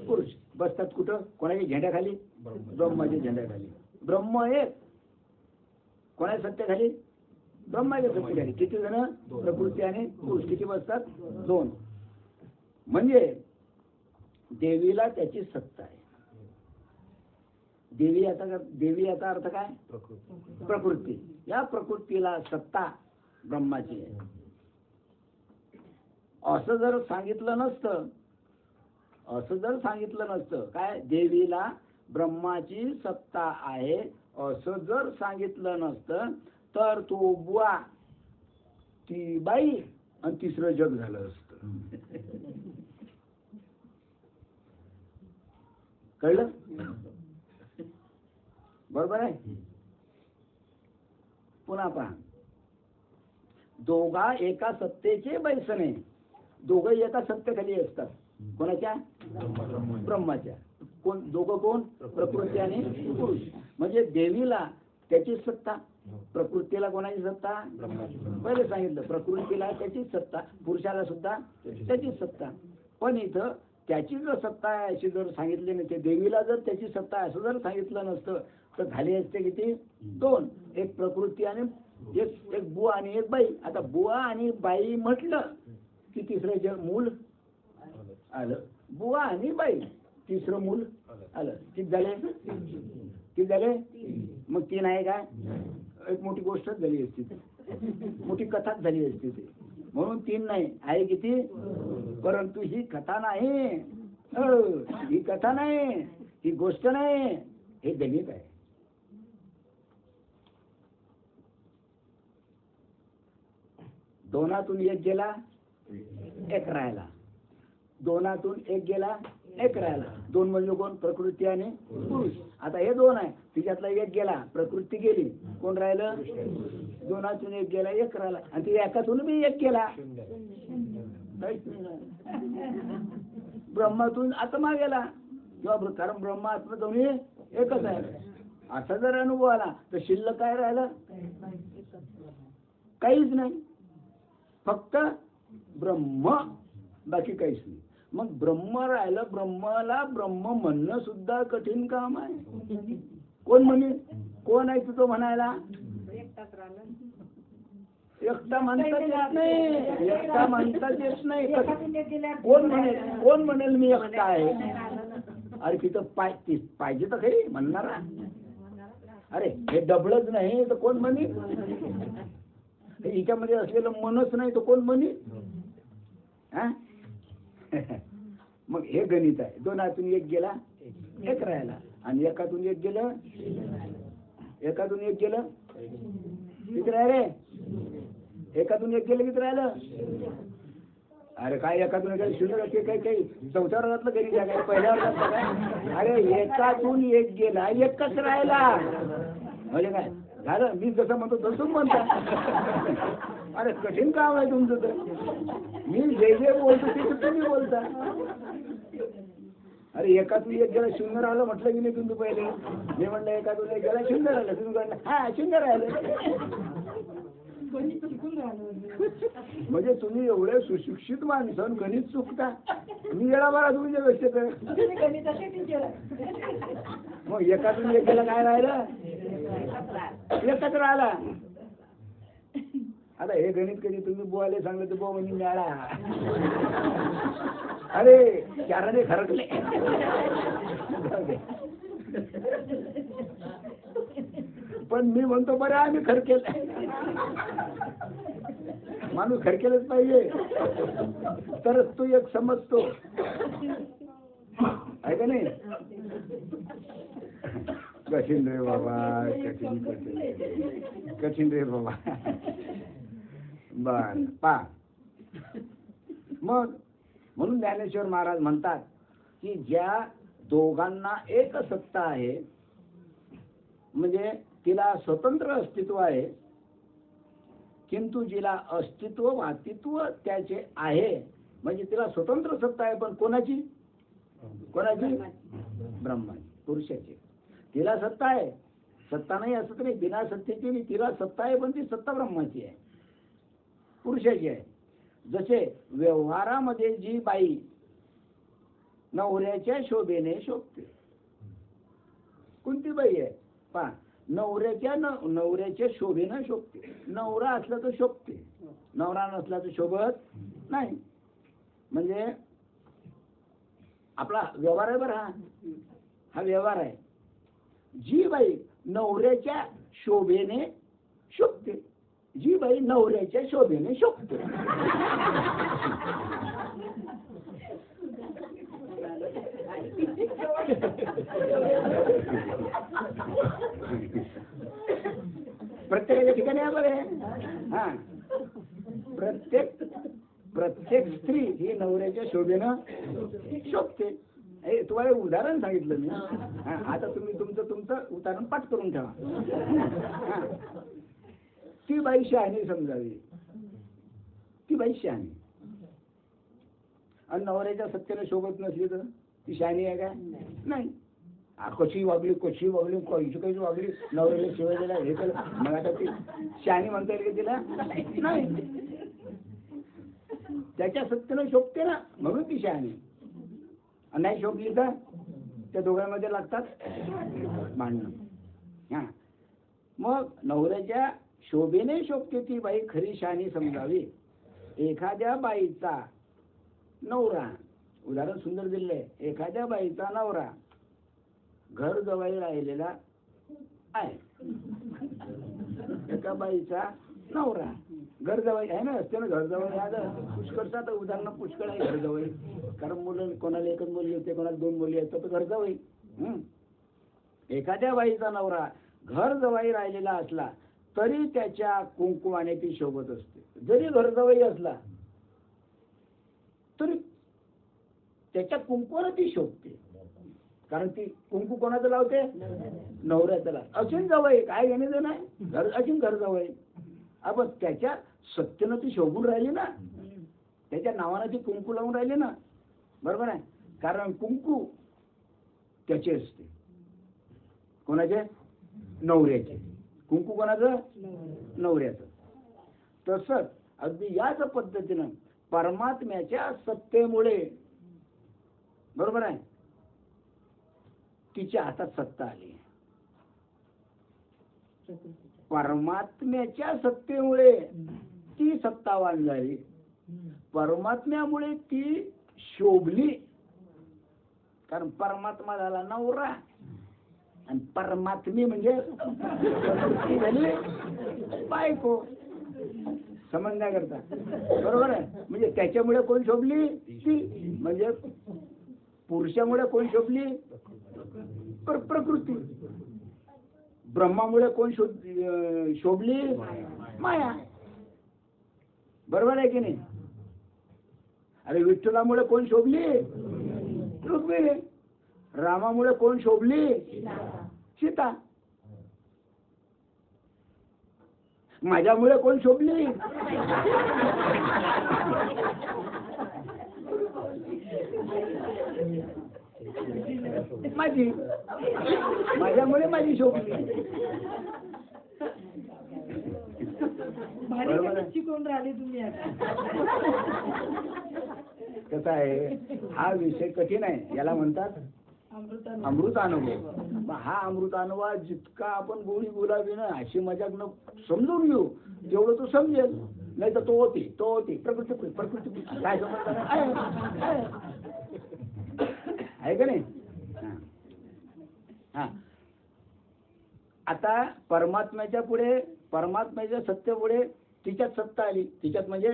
पुरुष बसतात कुठं? कोणाच्या झेंड्याखाली? ब्रह्माच्या झेंड्याखाली. ब्रह्म एक कोणाच्या सत्तेखाली? ब्रह्माच्या सत्तेखाली. किती जण? प्रकृती आणि पुरुष. किती बसतात? 2. म्हणजे देवीला त्याची सत्ता आहे. देवी याचा अर्थ काय? प्रकृती. या प्रकृतीला सत्ता ब्रह्माची आहे. असं जर सांगितलं नसतं काय? देवीला ब्रह्माची सत्ता आहे असं जर सांगितलं नसतं तर तो बुवा, ती बाई आणि तिसरं जग झालं असतं. कळलं? बरोबर आहे. पुन्हा पहा, दोघा एका सत्तेचे बैसणे. दोघं एका सत्तेखाली असतात. कोणाच्या? ब्रह्माच्या. कोण? दोघं कोण? प्रकृती आणि पुरुष. म्हणजे देवीला त्याची सत्ता, प्रकृतीला कोणाची सत्ता? पहिले सांगितलं प्रकृतीला त्याची सत्ता, पुरुषाला सुद्धा त्याची सत्ता. पण इथं त्याची जर सत्ता आहे अशी जर सांगितली नाही, देवीला जर त्याची सत्ता आहे असं जर सांगितलं नसतं तर झाले असते किती? 2. एक प्रकृती आणि एक बुवा आणि एक बाई. आता बुवा आणि बाई म्हटलं की तिसरं मूल आलं. बुवा आणि बाई तिसरं मूल आलं. किती झाले? मग 3 आहे काय? एक मोठी गोष्टच झाली असती, मोठी कथाच झाली असती ती. म्हणून 3 नाही आहे. किती? परंतु ही कथा नाही, ही कथा नाही, ही गोष्ट नाही, हे गणित आहे. दोनातून एक गेला, एक राहिला. दोनातून एक गेला, एक राहिला. 2 म्हणजे कोण? प्रकृती आणि पुरुष. आता हे 2 आहे, तिच्यातला एक गेला, प्रकृती गेली, कोण राहिलं? दोनातून एक गेला, एक राहिला. आणि ती एकातून बी एक गेला, ब्रह्मातून आत्मा गेला. किंवा कारण ब्रह्म आत्मा दोन्ही एकच आहे. असा जर अनुभव आला तर शिल्लक काय राहिलं? काहीच नाही, फक्त ब्रह्म, बाकी काहीच नाही. मग ब्रह्म राहिलं. ब्रह्माला ब्रह्म म्हणणं सुद्धा कठीण काम आहे. कोण म्हणे? कोण आहे तुझं म्हणायला? एकटा म्हणता येत नाही, एकटा म्हणता येत नाही. कोण म्हणेल मी एकटा आहे? अरे तिथं पाहिजे तर खरी म्हणणारा. अरे हे डबलच नाही तर कोण म्हणे? हिच्यामध्ये असलेलं मनच नाही तर कोण म्हणे? मग हे गणित आहे. दोनातून एक गेला, एक राहिला. आणि एकातून एक गेलं, एकातून एक गेलं, किती राहिले? एकातून एक गेलं, किती राहिलं? अरे काय एकातून एक शिल्लक? काही 4थ्या वर्गातलं गणित आहे काय? पहिल्या वर्गातलं काय? अरे एकातून एक गेला, एकच राहिला. म्हणजे काय झालं? मी जसं म्हणतो तसंच म्हणता. अरे कठीण काम आहे तुमचं. तर मी जे बोलतो ते तुम्ही बोलता. अरे एकातून एक गेला, 0 राहिलं म्हटलं की नाही तुम्ही पहिले? मी म्हटलं एकातून एक गेला, 0 राहिलं. तुम्ही म्हटलं हा 0 राहिलं. म्हणजे तुम्ही एवढे सुशिक्षित माणसं गणित चुकता. मी गेला बरा तुमच्या व्यवस्थेत. मग एकातून एक गेला, काय राहिलं? एकच राहिला. आता हे गणित कधी तुम्ही बोलायला सांगलं तर बो म्हणजे मिळाला. अरे 4ने खरकले. पण मी म्हणतो बरं आम्ही खरकेल. माणूस खडकेलच पाहिजे तरच तो एक समजतो, आहे का नाही? कठीण रे बाबा, कठीण कठीण कठीण रे बाबा. बर पा मग म्हणून ज्ञानेश्वर महाराज म्हणतात की ज्या दोघांना एक सत्ता आहे, म्हणजे तिला स्वतंत्र अस्तित्व आहे, किंतु जिला अस्तित्व वातित्व त्याचे आहे, म्हणजे तिला स्वतंत्र सत्ता आहे, पण कोणाची? कोणाची? ब्रह्माची, पुरुषाची. तिला सत्ता आहे, सत्ता नाही असं तर नाही, बिना सत्तेची नाही, तिला सत्ता आहे, पण ती सत्ता ब्रह्माची आहे, पुरुषाची आहे. जसे व्यवहारामध्ये जी बाई नवऱ्याच्या शोभेने शोभते, कोणती बाई आहे पहा, नवऱ्याच्या शोभेनं शोभते. नवरा असला तर शोभते, नवरा नसला तर शोभत नाही. म्हणजे आपला व्यवहार आहे बरं, हा व्यवहार आहे. जी बाई नवऱ्याच्या शोभेने शोभते, जी बाई नवऱ्याच्या शोभेने शोभते. प्रत्येकाच्या ठिकाणी आहे बरं. हा, प्रत्येक स्त्री ही नवऱ्याच्या शोभेनं शोभते. हे तुम्हाला उदाहरण सांगितलं मी. हा, आता तुम्ही तुमचं उदाहरण पाठ करून ठेवा. हा, ती बाई शहाणी समजावी, ती बाई शहाणी. आणि नवऱ्याच्या सत्तेने शोभत नसली तर ती शहाणी आहे का? नाही. कशी वागली कशी वागली नवऱ्याला शिवायला हे केलं, मग आता ती शहाणी म्हणता येईल का तिला? नाही. त्याच्या सत्तेनं शोभते ना, म्हणून ती शहाणी. नाही शोभली तर त्या दोघांमध्ये लागतात भांडणं. हा, मग नवऱ्याच्या शोभेने शोभते ती बाई खरी शहाणी समजावी. एखाद्या बाईचा नवरा, उदाहरण सुंदर दिलंय, एखाद्या बाईचा नवरा घर जवळ राहिलेला आहे. एका बाईचा नवरा घर जवळ आहे ना, असते ना घर जवळ आलं पुष्कळचा तर उदाहरण पुष्कळ आहे घर जवळ. कारण मुलं कोणाला एकच मुली होते, कोणाला दोन मुली आहेत, तर घर जवळ. एखाद्या बाईचा नवरा घर जवळ राहिलेला असला तरी त्याच्या कुंकुवाने ती शोभत असते. जरी घर जवळ असला तरी त्याच्या कुंकुवाने ती शोभते, कारण ती कुंकू कोणाचं लावते? नवऱ्याचं लावते. अजून जवळ काय घेणं नाही, घर अजून घर जवळ. आपण त्याच्या सत्तेनं ती शोभून राहिली ना, त्याच्या नावानं ती कुंकू लावून राहिली ना, बरोबर आहे. कारण कुंकू त्याचे असते, कोणाचे? नवऱ्याचे. कुंकू कोणाचं? नवऱ्याचं. तसंच अगदी याच पद्धतीनं परमात्म्याच्या सत्तेमुळे, बरोबर आहे, तिच्या हातात सत्ता आली. परमात्म्याच्या सत्तेमुळे ती सत्तावान झाली, परमात्म्यामुळे ती शोभली. कारण परमात्मा झाला नवरा आणि परमात्मी म्हणजे झाली बायको, समजण्याकरता, बरोबर आहे. म्हणजे त्याच्यामुळे कोण शोभली? ती. म्हणजे पुरुषामुळे कोण शोभली? प्रकृती. ब्रह्मामुळे कोण शोभली? माया. बरोबर आहे की नाही? अरे विठ्ठलामुळे कोण शोभली? रुक्मिणी. रामामुळे कोण शोभली? सीता. माझ्यामुळे कोण शोभली? माझी. माझ्यामुळे माझी शोभली. शिकवून राहिले तुम्ही आता. कसं आहे, हा विषय कठीण आहे. याला म्हणतात अमृत अनुभव. हा अमृत अनुभव जितका आपण गोळी गुलाबी ना अशी मजाक न समजून घेऊ तेवढं तो समजेल. नाही तर तो होती प्रकृती काय समजलं आहे का नाही? हा, आता परमात्म्याच्या पुढे, परमात्म्याच्या सत्तेपुढे तिच्यात सत्ता आली. तिच्यात म्हणजे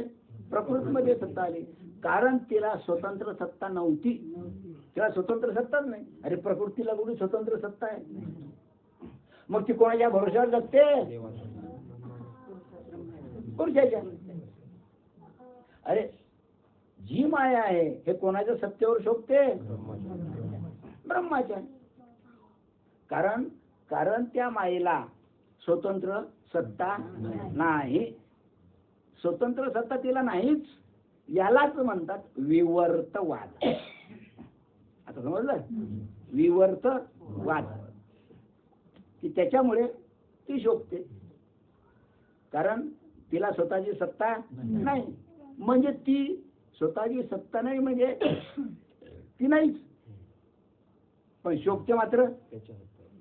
प्रकृतीमध्ये सत्ता आली. कारण तिला स्वतंत्र सत्ता नव्हती. तिला स्वतंत्र सत्ताच नाही. अरे प्रकृतीला कुठे स्वतंत्र सत्ता आहे? मग ती कोणाच्या भरोश्यावर जगते? पुरुषाच्या. अरे जी माया आहे हे कोणाच्या सत्तेवर शोभते? ब्रह्माच्या. कारण त्या मायेला स्वतंत्र सत्ता नाही. स्वतंत्र सत्ता तिला नाहीच. यालाच म्हणतात विवर्तवाद. आता समजलं? विवर्तवाद की त्याच्यामुळे ती शोभते. कारण तिला स्वतःची सत्ता नाही. म्हणजे ती स्वतःची सत्ता नाही म्हणजे ती नाहीच, पण शोभते मात्र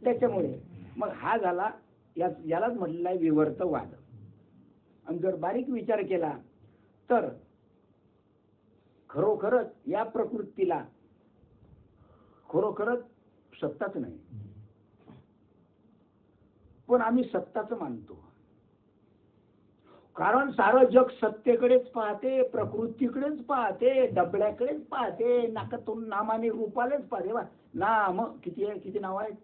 त्याच्यामुळे. मग हा झाला, यालाच म्हटलेला आहे विवर्तवाद. आणि जर बारीक विचार केला तर खरोखरच या प्रकृतीला खरोखरच सत्ताच नाही, पण आम्ही सत्ताच मानतो. कारण सारं जग सत्तेकडेच पाहते, प्रकृतीकडेच पाहते, डबड्याकडेच पाहते, नाकातून नामाने रूपालेच पाहते. नाम किती आहे, किती नाव आहेत?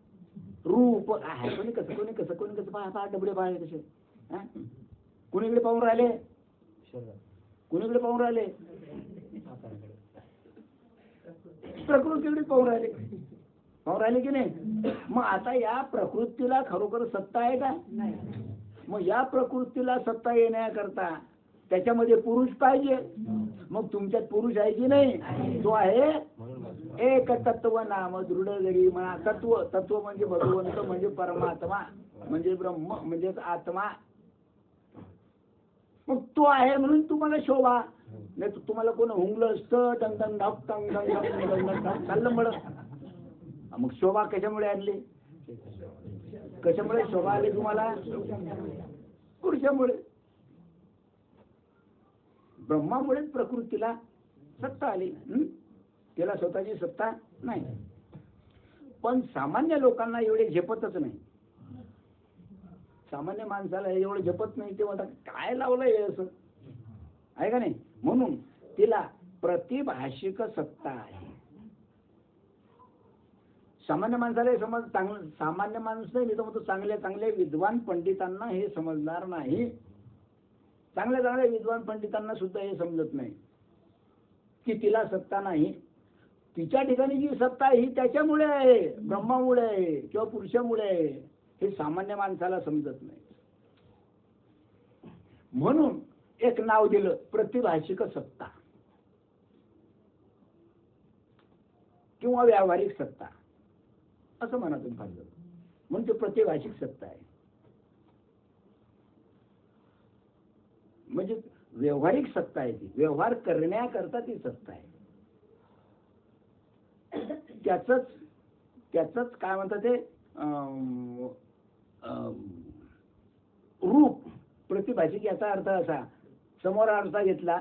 रूप आहे. कोणी कसं पहा डबडे पाहिले कसे. कुणीकडे पाहून राहिले? कुणीकडे पाहून राहिले? प्रकृतीकडे पाहून राहिले की नाही? मग आता या प्रकृतीला खरोखर सत्ता आहे का? मग या प्रकृतीला सत्ता येण्याकरता त्याच्यामध्ये पुरुष पाहिजे. मग तुमच्यात पुरुष आहे की नाही? तो आहे एक तत्व नाम दृढ जरी म्हणा. तत्व म्हणजे भगवंत, म्हणजे परमात्मा, म्हणजे ब्रह्म, म्हणजेच आत्मा. मग तो आहे म्हणून तुम्हाला शोभा. नाही तर तुम्हाला कोण हुंगलं असतं टंग टंग ढक टंग टंग चाललं म्हणत. मग शोभा कशामुळे आणली? कशामुळे शोभा आली तुम्हाला? पुरुषामुळे. ब्रह्मामुळेच प्रकृतीला सत्ता आली. तिला स्वतःची सत्ता नाही. पण सामान्य लोकांना एवढे झेपतच नाही. सामान्य माणसाला एवढं झेपत नाही. ते म्हणतात काय लावलंय असं, आहे का नाही? म्हणून तिला प्रतिभाषिक सत्ता आहे. सामान्य माणसाला हे समज चांगलं, सामान्य माणूस नाही मी तर म्हणतो चांगल्या विद्वान पंडितांना हे समजणार नाही. चांगल्या विद्वान पंडितांना सुद्धा हे समजत नाही की तिला सत्ता नाही. तिच्या ठिकाणी जी सत्ता आहे ही त्याच्यामुळे आहे, ब्रह्मामुळे आहे किंवा पुरुषामुळे आहे. हे सामान्य माणसाला समजत नाही. म्हणून एक नाव दिलं प्रतिभाषिक सत्ता किंवा व्यावहारिक सत्ता असं म्हणा तुम्ही फारलं. म्हणून ते प्रतिभाषिक सत्ता आहे. म्हणजे व्यावहारिक सत्ता आहे. ती व्यवहार करण्याकरता ती सत्ता आहे. त्याच काय म्हणतात ते रूप प्रतिभाषिक. याचा अर्थ असा, समोर आरसा घेतला,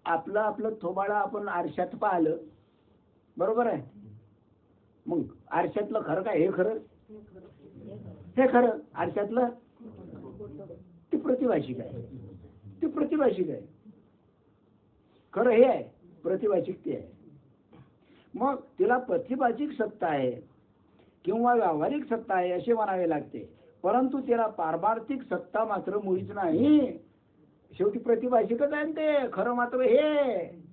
आपलं थोबाडा आपण आरशात पाहिलं, बरोबर आहे? मग आरशातलं खरं काय? हे खरं, हे खरं. आरशातलं ती प्रतिभाषिक आहे. ती प्रतिभाषिक आहे. खरं हे आहे, प्रतिभाषिक ते आहे. मग तिला प्रतिभाषिक सत्ता आहे किंवा व्यावहारिक सत्ता आहे असे म्हणावे लागते. परंतु तिला पारमार्थिक सत्ता मात्र मुळीच नाही. शेवटी प्रतिभाषिकच आहे ते. खरं मात्र हे.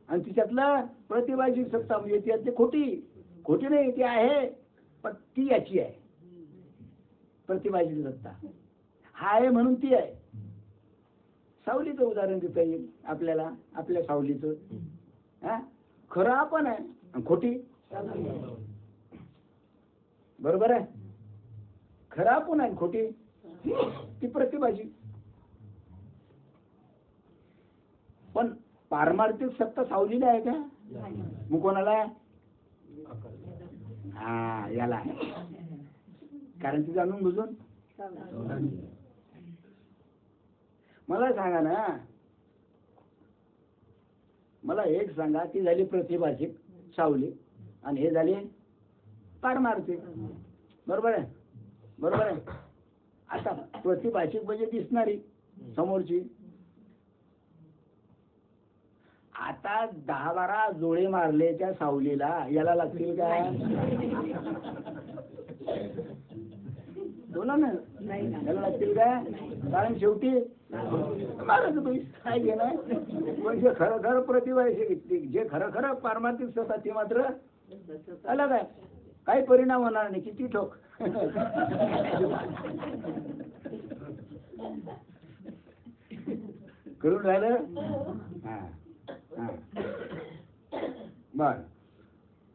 आणि तिच्यातलं प्रतिभाषिक सत्ता म्हणजे त्यातली खोटी नाही, ती आहे पण ती याची आहे. प्रतिभाषिक सत्ता हा आहे म्हणून ती आहे. सावलीचं उदाहरण देता येईल आपल्याला. आपल्या सावलीचं खरं आपण आहे आणि खोटी, बरोबर आहे? खरं आपण आहे, खोटी ती प्रतिभाषिक. पण पारमार्थिक सत्ता सावलीला आहे का? मग कोणाला आहे? हा, याला आहे. कारण ती जाणून बुजून. मला सांगा ना, मला एक सांगा, ती झाली प्रतिभाषिक सावली आणि हे झाले पारमार्थिक, बरोबर आहे? बरोबर आहे. आता प्रतिभाषिक म्हणजे दिसणारी समोरची. आता 10-12 जोळे मारले त्या सावलीला, याला लागतील काय? बोला ना, याला लागतील काय? कारण शेवटी मारत तुम्ही काय घेणार. म्हणजे खरं खरं प्रतिभाषिक, जे खरं खरं पारमार्थिक सत्ता ती मात्र अलग आहे. काही परिणाम होणार नाही, किती ठोक. करून राहिलं. बर,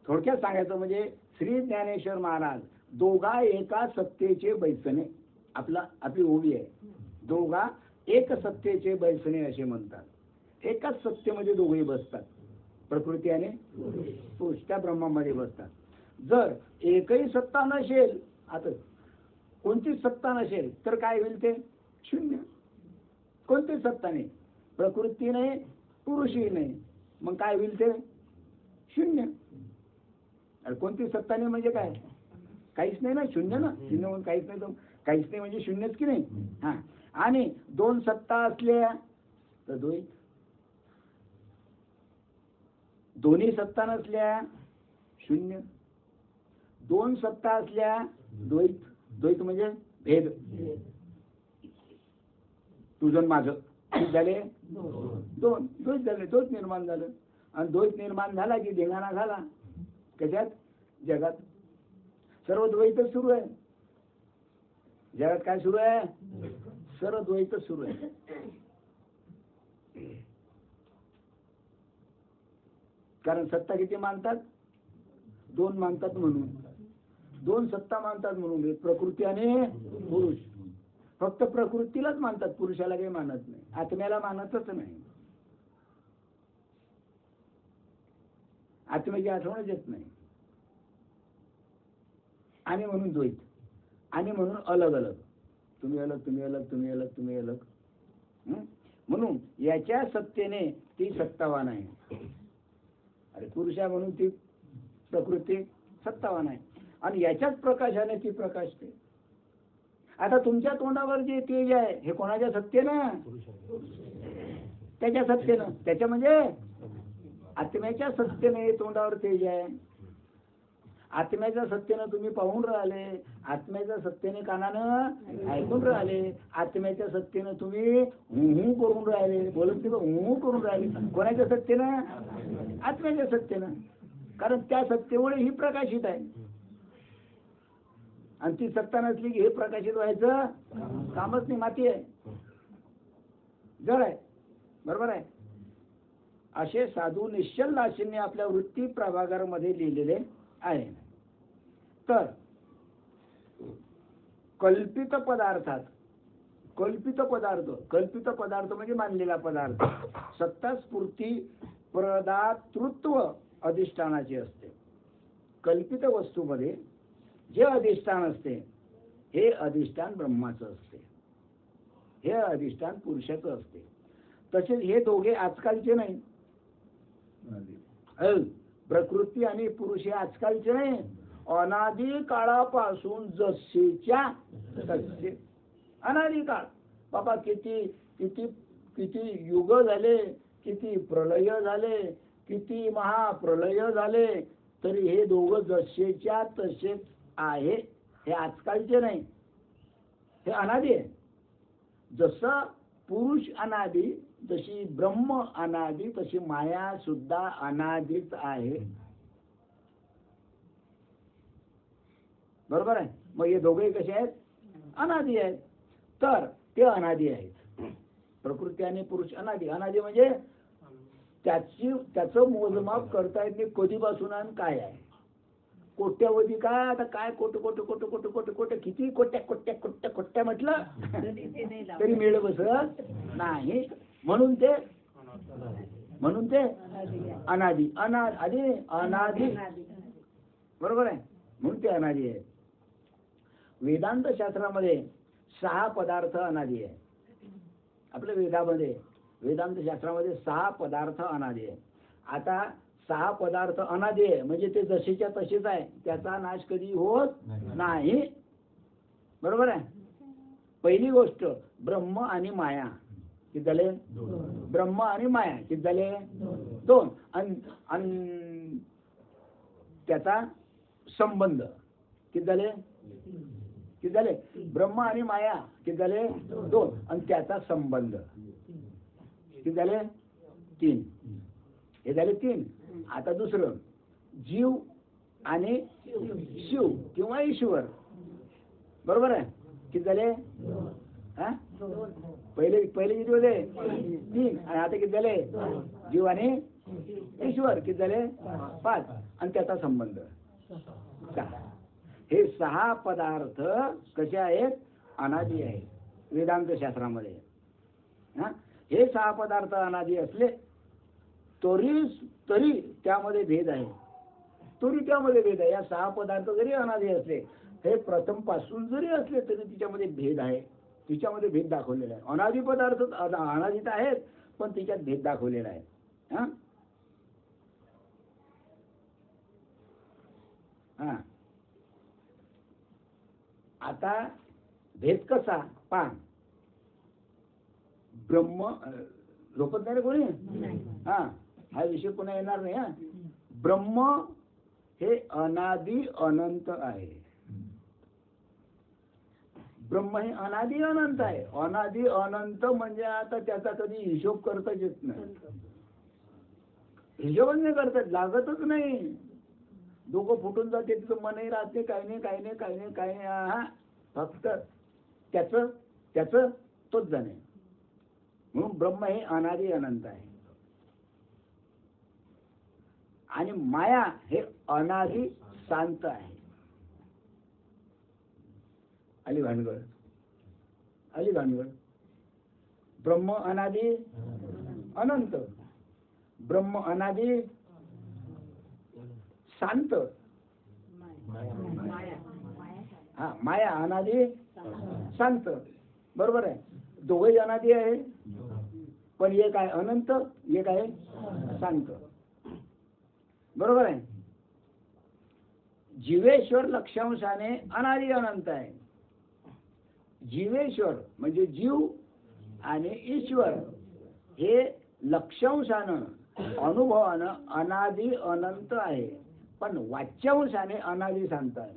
थोडक्यात सांगायचं म्हणजे श्री ज्ञानेश्वर महाराज दोघा एका सत्तेचे बैसणे, आपली ओवी आहे, दोघा एक सत्तेचे बैसणे असे म्हणतात. एकाच सत्तेमध्ये दोघेही बसतात, प्रकृती आणि पुरुष त्या ब्रह्मामध्ये बसतात. जर एकही सत्ता नसेल, आता कोणतीच सत्ता नसेल तर काय होईल? ते शून्य. कोणतीच सत्ता नाही, प्रकृती नाही, पुरुषही नाही, मग काय होईल? ते शून्य. कोणती सत्ता नाही म्हणजे काय? काहीच नाही ना, शून्य ना. शून्य म्हणून काहीच नाही, तर काहीच नाही म्हणजे शून्यच की नाही. हा, आणि दोन सत्ता असल्या तर द्वैत, दोन्ही सत्ता नसल्या शून्य, दोन सत्ता असल्या द्वैत. द्वैत म्हणजे भेद, तुझं माझं झाले दोन, द्वैत झाले, द्वैत निर्माण झालं. आणि द्वैत निर्माण झाला की धिंगाणा झाला. कशात? जगात सर्व द्वैतच सुरू आहे. जगात काय सुरू आहे? सर्व द्वैतच सुरू आहे. कारण सत्ता किती मानतात? दोन मानतात म्हणून, दोन सत्ता मानतात म्हणून, प्रकृती आणि पुरुष. फक्त प्रकृतीलाच मानतात, पुरुषाला काही मानत नाही, आत्म्याला मानतच नाही. आत्म्याची आठवणच येत नाही. आणि म्हणून द्वैत, आणि म्हणून अलग अलग, तुम्ही अलग, तुम्ही अलग, तुम्ही अलग, तुम्ही अलग. म्हणून याच्या सत्तेने ती सत्तावान आहे. अरे पुरुषा म्हणून ती प्रकृती सत्तावान आहे, आणि याच्याच प्रकाशाने ती प्रकाशते. आता तुमच्या तोंडावर जे तेज आहे हे कोणाच्या सत्तेनं? त्याच्या सत्तेनं. त्याच्या म्हणजे आत्म्याच्या सत्तेने तोंडावर तेज आहे. आत्म्याच्या सत्तेनं तुम्ही पाहून राहिले, आत्म्याच्या सत्तेने कानानं ऐकून राहिले, आत्म्याच्या सत्तेनं तुम्ही हू करून राहिले, बोलत हू करून राहिले. कोणाच्या सत्तेनं? आत्म्याच्या सत्तेनं. कारण त्या सत्तेमुळे ही प्रकाशित आहे, आणि ती सत्ता नसली की हे प्रकाशित व्हायचं कामच नाही, माती आहे, जड आहे. बरोबर आहे. असे साधू निश्चल लाशींनी आपल्या वृत्ती प्रभागामध्ये लिहिलेले आहे. तर कल्पित पदार्थात, कल्पित पदार्थ म्हणजे मानलेला पदार्थ, सत्ता स्फूर्ती प्रदातृत्व अधिष्ठानाचे असते. कल्पित वस्तूमध्ये जे अधिष्ठान असते हे अधिष्ठान ब्रह्माचं असते, हे अधिष्ठान पुरुषाचं असते. तसेच हे दोघे आजकालचे नाही, प्रकृती आणि पुरुष हे आजकालचे नाही, अनादी काळापासून जसेच्या तसे. अनादी काळ बाबा, किती किती किती युग झाले, किती प्रलय झाले, किती महाप्रलय झाले, तरी हे दोघं जसेच्या तसेच आहे. हे आजकालचे नाही, हे अनादी आहे. जसं पुरुष अनादी, जशी ब्रह्म अनादी, तशी माया सुद्धा अनादीच आहे. बरोबर आहे. मग हे दोघे कसे आहेत? अनादी आहेत. तर ते अनादी आहेत. प्रकृती आणि पुरुष अनादी. अनादी म्हणजे त्याचं मोजमाप करता येत नाही कधीपासून आणि काय आहे. कोट्यावधी काय, आता काय कोट कोट कोट कोट कोट कोट किती कोट्या कोट्या कोट्या कोट्या म्हटलं तरी मिळ बसत नाही. म्हणून ते अनादी, अनादी. बरोबर आहे. म्हणून ते अनादी आहे. वेदांत शास्त्रामध्ये 6 पदार्थ अनादी आहे. आपल्या वेदामध्ये, वेदांत शास्त्रामध्ये 6 पदार्थ अनादी आहे. आता 6 पदार्थ अनादी आहे म्हणजे ते जसेच्या तसेच आहे, त्याचा नाश कधी होत नाही. बरोबर आहे. पहिली गोष्ट ब्रह्म आणि माया किती झाले? ब्रह्म आणि माया किती झाले? दोन. आणि त्याचा संबंध किती झाले? किती झाले? ब्रह्म आणि माया किती झाले? दोन. आणि त्याचा संबंध किती झाले? तीन. हे झाले तीन. आता दुसरं जीव आणि शिव किंवा ईश्वर, बरोबर आहे? किती झाले? हा? पहिले किती होते? तीन. आणि आता किती झाले? जीव आणि ईश्वर किती झाले? पाच. आणि त्याचा संबंध सहा. हे सहा पदार्थ कसे आहेत? अनादी आहेत वेदांत शास्त्रामध्ये. हे सहा पदार्थ अनादी असले तरी त्यामध्ये भेद आहे. त्यामध्ये भेद आहे. या सहा पदार्थ जरी अनादी असले, हे प्रथम पासून जरी असले तरी तिच्यामध्ये भेद आहे. तिच्यामध्ये भेद दाखवलेला आहे. अनादी पदार्थ अनादीत आहेत, पण तिच्यात भेद दाखवलेला आहे. हा, आता भेद कसा? पहा, ब्रह्म झोपत नाही रे कोणी? हा विषय पुन्हा येणार नाही. ब्रह्म हे अनादी अनंत आहे. ब्रह्म हे अनादी अनंत आहे. अनादी अनंत म्हणजे आता त्याचा कधी हिशोब करताच येत नाही. हिशोबच नाही करतात, लागतच नाही. डोकं फुटून जाते, तिथं मनही राहते, काही नाही. हा, फक्त त्याच तोच जाणे. म्हणून ब्रह्म हे अनादी अनंत आहे. आणि माया हे अनादी शांत आहे. आली भानगड. ब्रह्म अनादी अनंत, ब्रह्म अनादी शांत, हा, माया अनादी शांत, बरोबर आहे. दोघे अनादी आहे, पण एक आहे अनंत, एक आहे शांत, बरोबर आहे. जीवेश्वर लक्षांशाने अनादी अनंत आहे. जीवेश्वर म्हणजे जीव आणि ईश्वर हे लक्षांशानं अनुभवानं अनादी अनंत आहे, पण वाच्यांशाने अनादी शांत आहे.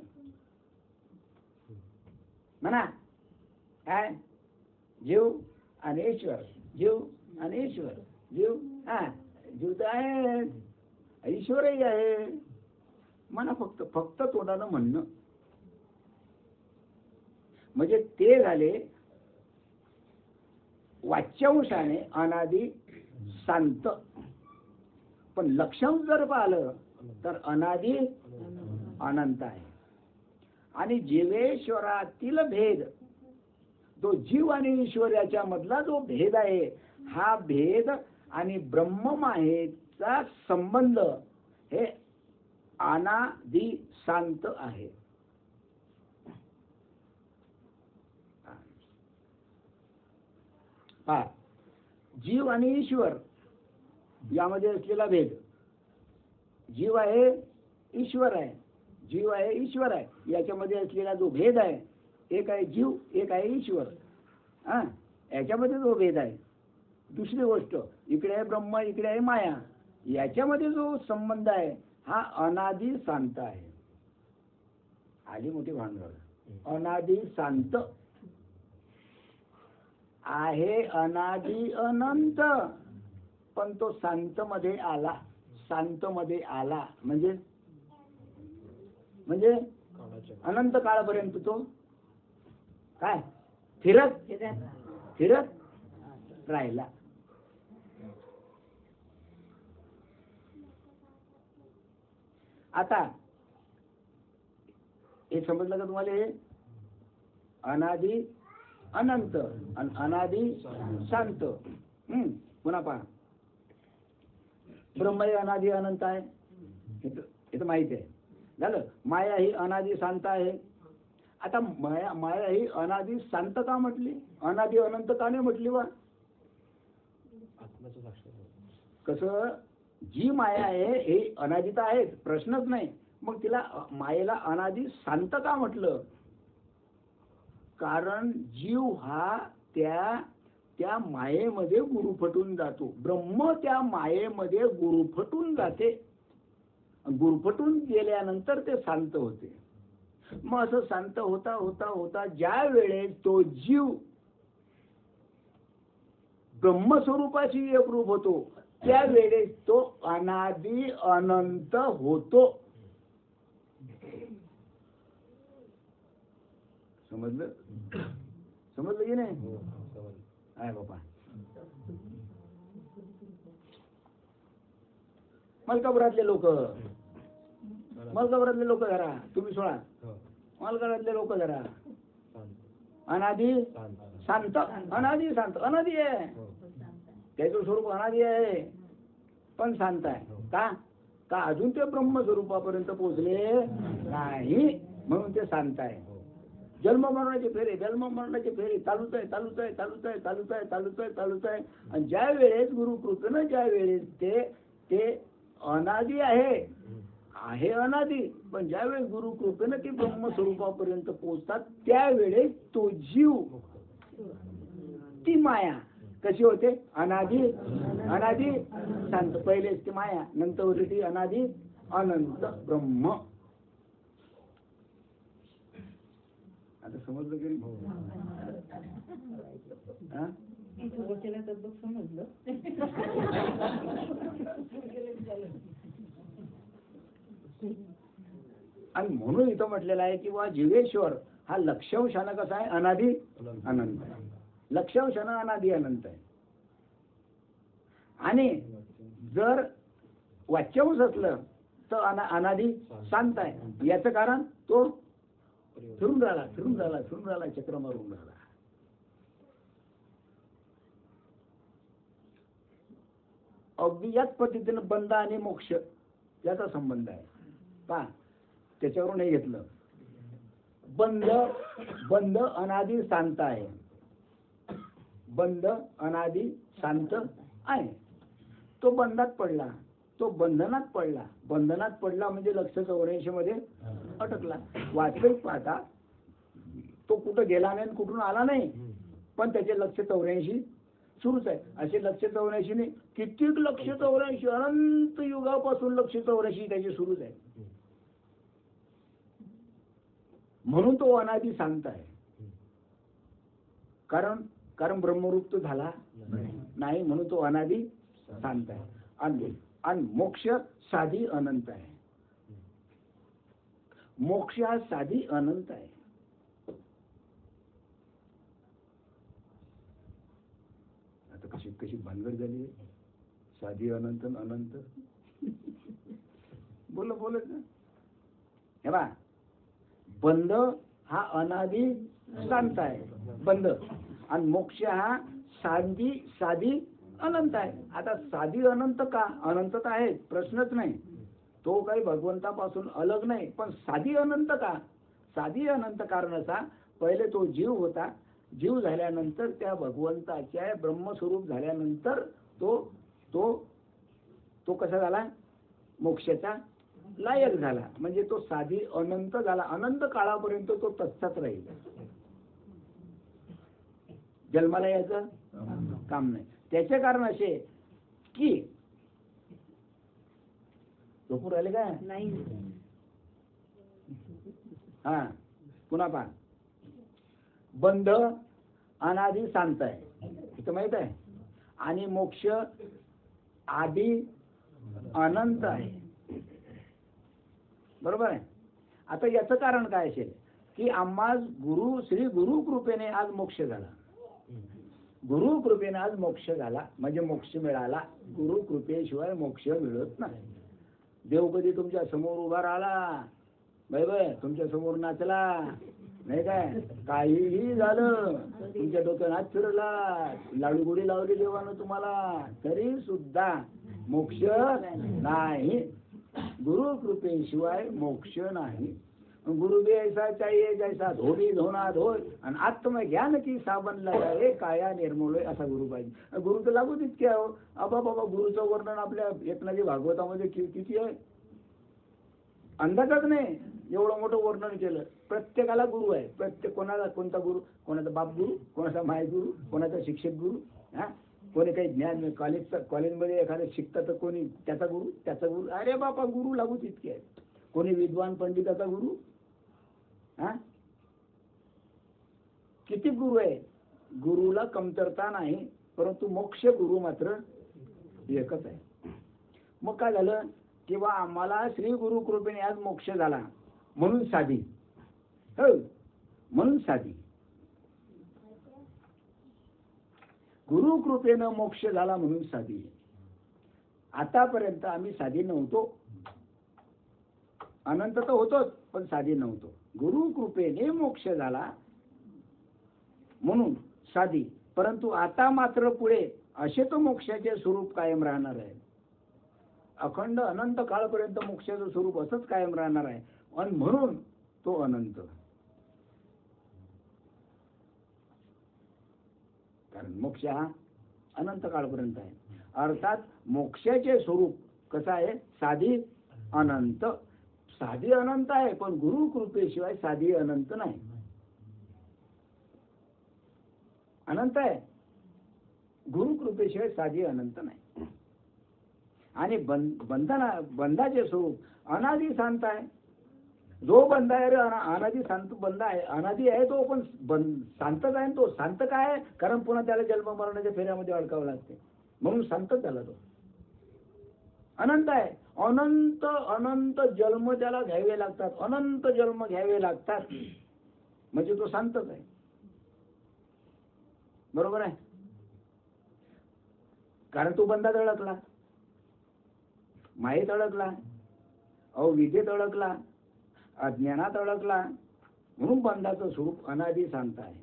म्हणा काय? जीव आणि ईश्वर, जीव आणि ईश्वर, जीव तर आहे, ईश्वरही आहे. म्हणा फक्त तोंडानं म्हणणं म्हणजे ते झाले वाच्यांशाने अनादी शांत. पण लक्षांश जर पाहिलं तर अनादी अनंत आहे. आणि जीवेश्वरातील भेद, तो जीव आणि ईश्वर याच्या मधला जो भेद आहे, हा भेद आणि ब्रह्ममायेचा संबंध हे अनादी शांत आहे. जीव आणि ईश्वर यामध्ये असलेला भेद, जीव आहे ईश्वर आहे, जीव आहे ईश्वर आहे, याच्यामध्ये असलेला जो भेद आहे, एक आहे जीव, एक आहे ईश्वर. याच्यामध्ये जो भेद आहे. दुसरी गोष्ट, इकडे आहे ब्रह्म, इकडे आहे माया, याच्यामध्ये जो संबंध आहे हा अनादी शांत आहे. आली मोठी भानगड. अनादी शांत आहे, अनादी अनंत, पण तो शांत मध्ये आला. शांत मध्ये आला म्हणजे अनंत काळापर्यंत तो काय फिरत राहिला. आता हे समजलं का तुम्हाला? हे अनादी अनंत आणि अनादी शांत. पुन्हा पहा, ब्रह्म हे अनादी अनंत आहे, हे तर माहिती आहे. झालं. माया ही अनादी शांत आहे. आता माया ही अनादी शांत का म्हटली? अनादी अनंत का नाही म्हटली? वा कसं, जी माया आहे हे अनादिता आहे, प्रश्नच नाही. मग तिला मायेला अनादी शांत का म्हटलं? कारण जीव हा त्या मायेमध्ये गुरुफटून जातो. ब्रह्म त्या मायेमध्ये गुरुफटून जाते. गुरुफटून गेल्यानंतर ते शांत होते. मग असं शांत होता होता होता ज्या वेळेस तो जीव ब्रह्मस्वरूपाशी एकरूप होतो त्यावेळेस तो अनादि अनंत होतो. समजलं? समजलं की नाही? आहे बाबा. मलकापुरातले लोक जरा तुम्ही सोडा. मलकापुरातले लोक जरा अनादि शांत, अनादि शांत, अनादि आहे. त्याचं स्वरूप अनादि आहे पण शांत आहे. का अजून ते ब्रह्मस्वरूपापर्यंत पोहोचले नाही म्हणून ते शांत आहे. जन्म मरणाचे फेरे चालूच आहे. आणि ज्या वेळेस गुरुकृपेनं ज्या वेळेस ते अनादि आहे अनादि, पण ज्यावेळेस गुरुकृपेनं ते ब्रह्मस्वरूपापर्यंत पोहोचतात त्यावेळेस तो जीव, ती माया कशी होते? अनादि शांत. पहिलेच ती माया, नंतर होती ती अनादि अनंत ब्रह्म. आता समजलं की समजलं. आणि म्हणून इथं म्हटलेलं आहे की बा जीवेश्वर हा लक्षांशानं कसा आहे? अनादि अनंत आहे. लक्षांशानं अनादि अनंत आहे. आणि जर वाच्यांश असलं तर अनादि शांत आहे. याचं कारण तो फिरून राहिला चक्र मारून राहिला. अगदी याच पद्धतीनं बंध आणि मोक्ष याचा संबंध आहे. पहा त्याच्यावरून हे घेतलं. बंध अनादि शांत आहे. बंध अनादि शांत आहे. तो बंधात पडला, तो बंधनात पडला म्हणजे लक्ष 84 मध्ये अटकला. वास्तविक पाहता तो कुठं गेला नाही, कुठून आला नाही, पण त्याचे लक्ष 84 सुरूच आहे. असे लक्ष 84 नाही, कित्येक लक्ष 84 अनंत युगापासून लक्ष 84 त्याचे सुरूच आहे. म्हणून तो अनादि शांत आहे. कारण ब्रह्मरूप तो झाला नाही म्हणून तो अनादि शांत आहे. आणि मोक्ष साधी अनंत आहे. मोक्ष हा साधी अनंत आहे. आता कशी भानगड झाली? साधी अनंत अनंत बोलत ना. हे बा, बंध हा अनादि शांत आहे बंध, आणि मोक्ष हा साधी अनंत आहे. आता साधी अनंत का? अनंत तर आहे, प्रश्नच नाही. तो काही भगवंतापासून अलग नाही, पण साधी अनंत का? साधी अनंत कारण असा, पहिले तो जीव होता. जीव झाल्यानंतर त्या भगवंताच्या ब्रह्मस्वरूप झाल्यानंतर तो कसा झाला? मोक्षाचा लायक झाला. म्हणजे तो साधी अनंत झाला. अनंत काळापर्यंत तो तसाच राहील. जन्माला यायचं काम नाही. त्याचे कारण असे की झोपून राहिले का? नाही. हा पुन्हा पहा. बंध अनादि शांत आहे, इथं माहित आहे. आणि मोक्ष आदि अनंत आहे. बरोबर आहे. आता याचं कारण काय असेल की आम्हा श्री गुरु कृपेने आज मोक्ष झाला. गुरु कृपेने आज मोक्ष झाला म्हणजे मोक्ष मिळाला. गुरु कृपेशिवाय मोक्ष मिळत नाही. देव कधी तुमच्या समोर उभा राहिला, बाय तुमच्या समोर नाचला नाही काय, काहीही झालं, तुमच्या डोक्यात हात फिरला, लाडू गोडी लावली देवानं तुम्हाला, तरी सुद्धा मोक्ष नाही. गुरु कृपेशिवाय मोक्ष नाही. गुरु भी ऐसा चाहिए जैसा धोबी धोना धोय आणि आत्मज्ञान की साबण लगाए काया निर्मूळ असा गुरु पाहिजे. गुरु तर लागू तितके आहे. बाबा गुरुचं वर्णन आपल्या एकनाथी भागवतामध्ये किती आहे. अंदाजच नाही, एवढं मोठं वर्णन केलं. प्रत्येकाला गुरु आहे. प्रत्येक कोणाला कोणता गुरु, कोणाचा बाप गुरु, कोणाचा माय गुरु, कोणाचा शिक्षक गुरु, हा कोणी काही ज्ञान कॉलेजमध्ये एखादं शिकतं तर कोणी त्याचा गुरु. अरे बापा, गुरु लागूच इतके आहेत. कोणी विद्वान पंडिताचा गुरु, हा किती गुरु आहे. गुरुला कमतरता नाही, परंतु मोक्ष गुरु मात्र एकच आहे. मग काय झालं, किंवा आम्हाला श्री गुरु कृपेने आज मोक्ष झाला म्हणून साधी, हो म्हणून साधी. गुरु कृपेनं मोक्ष झाला म्हणून साधी. आतापर्यंत आम्ही साधी नव्हतो. अनंत तर होतोच, पण साधी नव्हतो. गुरु कृपेने मोक्ष झाला म्हणून साधी. परंतु आता मात्र पुढे असे तो मोक्षाचे स्वरूप कायम राहणार आहे. अखंड अनंत काळपर्यंत मोक्षाचं स्वरूप असंच कायम राहणार आहे. आणि म्हणून तो अनंत. कारण मोक्ष हा अनंत काळपर्यंत आहे. अर्थात मोक्षाचे स्वरूप कसं आहे, साधी अनंत. साधी अनंत आहे, पण गुरु कृपेशिवाय साधी अनंत नाही. अनंत आहे, गुरु कृपेशिवाय साधी अनंत नाही. आणि बंधाचे स्वरूप अनादी शांत आहे. जो बंध आहे रे अनादी शांत बंध आहे. अनादी आहे तो, पण शांतच आहे. तो शांत काय आहे, कारण पुन्हा त्याला जन्म मरणाच्या फेऱ्यामध्ये अडकावं लागते, म्हणून शांतच झाला तो. अनंत आहे, अनंत अनंत जन्म त्याला घ्यावे लागतात. अनंत जन्म घ्यावे लागतात म्हणजे तो शांतच आहे. बरोबर आहे, कारण तो बंधात अडकला, मायेत अडकला, अविद्येत अडकला, अज्ञानात अडकला, म्हणून बंधाचं स्वरूप अनादी शांत आहे.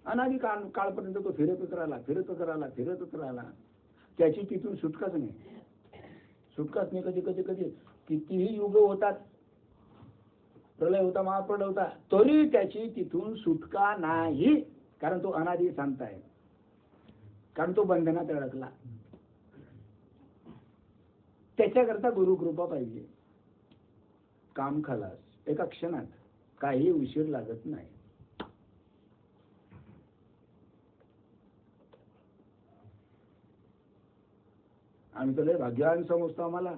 अनादी काळपर्यंत तो फिरतच राहिला. त्याची तिथून सुटकाच नाही. कधी कितीही युग होतात, प्रलय होता, महाप्रलय होता, तरी त्याची तिथून सुटका नाही. कारण तो अनादी शांत आहे, कारण तो बंधनात अडकला. त्याच्याकरता गुरुकृपा पाहिजे. काम खलास, एका क्षणात, काही उशीर लागत नाही. आम्ही तर लय भाग्यवान समजतो. आम्हाला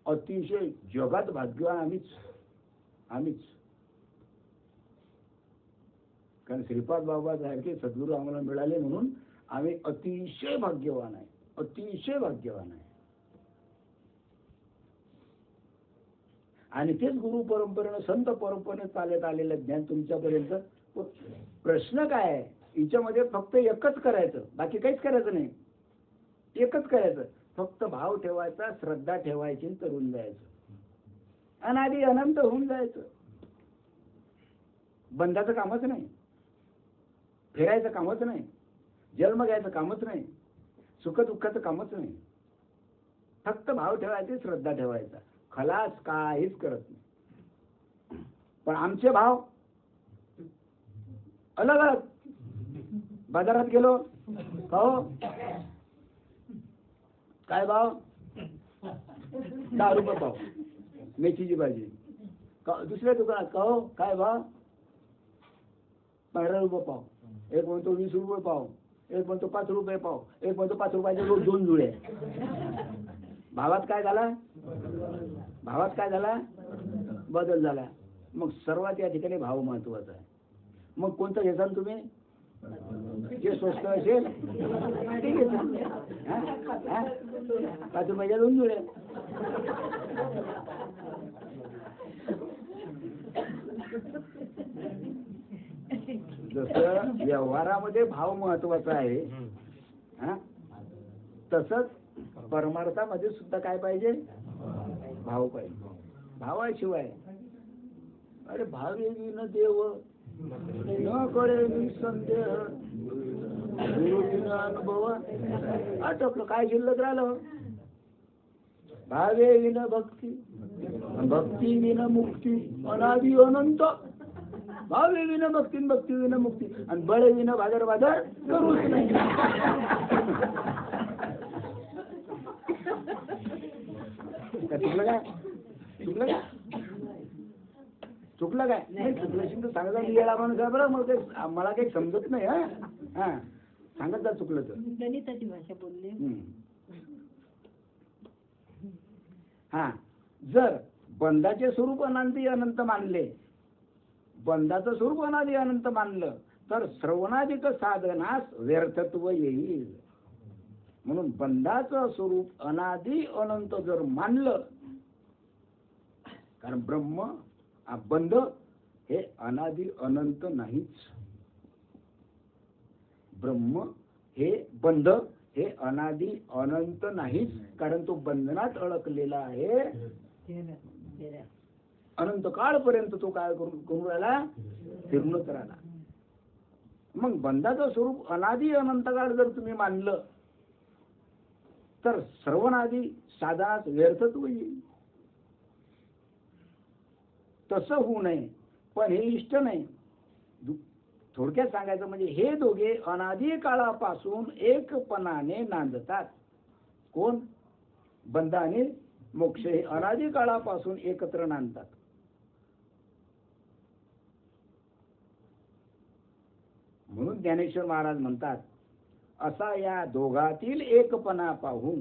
अतिशय जगात भाग्यवान आम्हीच. कारण श्रीपाद बाबा सारखे सद्गुरू आम्हाला मिळाले म्हणून आम्ही अतिशय भाग्यवान आहे. आणि तेच गुरु परंपरेनं, संत परंपरेने चालत आलेलं ज्ञान तुमच्यापर्यंत. प्रश्न काय आहे, हिच्यामध्ये फक्त एकच करायचं, बाकी काहीच करायचं नाही. एकच करायचं, फक्त भाव ठेवायचा, श्रद्धा ठेवायची, तरुण जायचं, अनादी अनंत होऊन जायचं. बंधाचं कामच नाही, फिरायचं कामच नाही, जन्म घ्यायचं कामच नाही, सुख दुःखाचं कामच नाही. फक्त भाव ठेवायचे, श्रद्धा ठेवायचा, खलास काहीच करत नाही. पण आमचे भाव अलग अलग. बाजारात गेलो, हो काय भाव, 10 रुपये पाव मेथीची भाजी. दुसऱ्या दुकानात कहो काय भाव, 15 रुपये पाव. एक म्हणतो 20 रुपये पाव, एक म्हणतो 5 रुपये पाव, एक म्हणतो 5 रुपयाचे रोज 2 जुळे. भावात काय झाला, बदल झाला. मग सर्वात या ठिकाणी भाव महत्वाचा आहे. मग कोणतं घेसाल तुम्ही, जे स्वस्त असेल ते घेसाल. 5 रुपयाच्या 2 जुळे. जसं व्यवहारामध्ये भाव महत्वाचा आहे, तसंच परमार्थामध्ये सुद्धा काय पाहिजे, भाव पाहिजे. भावाशिवाय, अरे भावे विन देव न करे संदेह, गुरु विन अनुभव आटोपलं. काय शिल्लक राहिलं, भावे विन भक्ती, भक्ती विन मुक्ती, अनादि अनंत. भावे विन भक्ती, भक्ती विन मुक्ती, आणि बळे विन भादर करूच नाही. काय चुकलं का? चुकलं काय? नाही चुकलं असेल तर सांगा लिहायला माणूस आहे बरं. मग ते मला काही समजत नाही. हा सांगत जा चुकलं तर. गणिताची भाषा बोलली. हा जर बंधाचे स्वरूप अनादी अनंत मानले, बंधाचं स्वरूप अनादी अनंत मानलं तर श्रवणाधिक साधनास व्यर्थत्व येईल. म्हणून बंधाचं स्वरूप अनादी अनंत जर मानलं, कारण ब्रह्म बंध हे अनादी अनंत नाहीच. ब्रह्म हे बंध हे अनादी अनंत नाहीच, कारण तो बंधनात अडकलेला आहे. अनंत काळपर्यंत तो काय करून राहिला? फिरूनच राहिला. मग बंधाचं स्वरूप अनादी अनंत काळ जर तुम्ही मानलं तर श्रवणादी साधनात व्यर्थत्व येईल. तसं होऊ नये, पण हे इष्ट नाही. थोडक्यात सांगायचं म्हणजे हे दोघे अनादी काळापासून एकपणाने नांदतात. कोण? बंध आणि मोक्ष हे अनादी काळापासून एकत्र नांदतात. म्हणून ज्ञानेश्वर महाराज म्हणतात, असा या दोघातील एकपणा पाहून,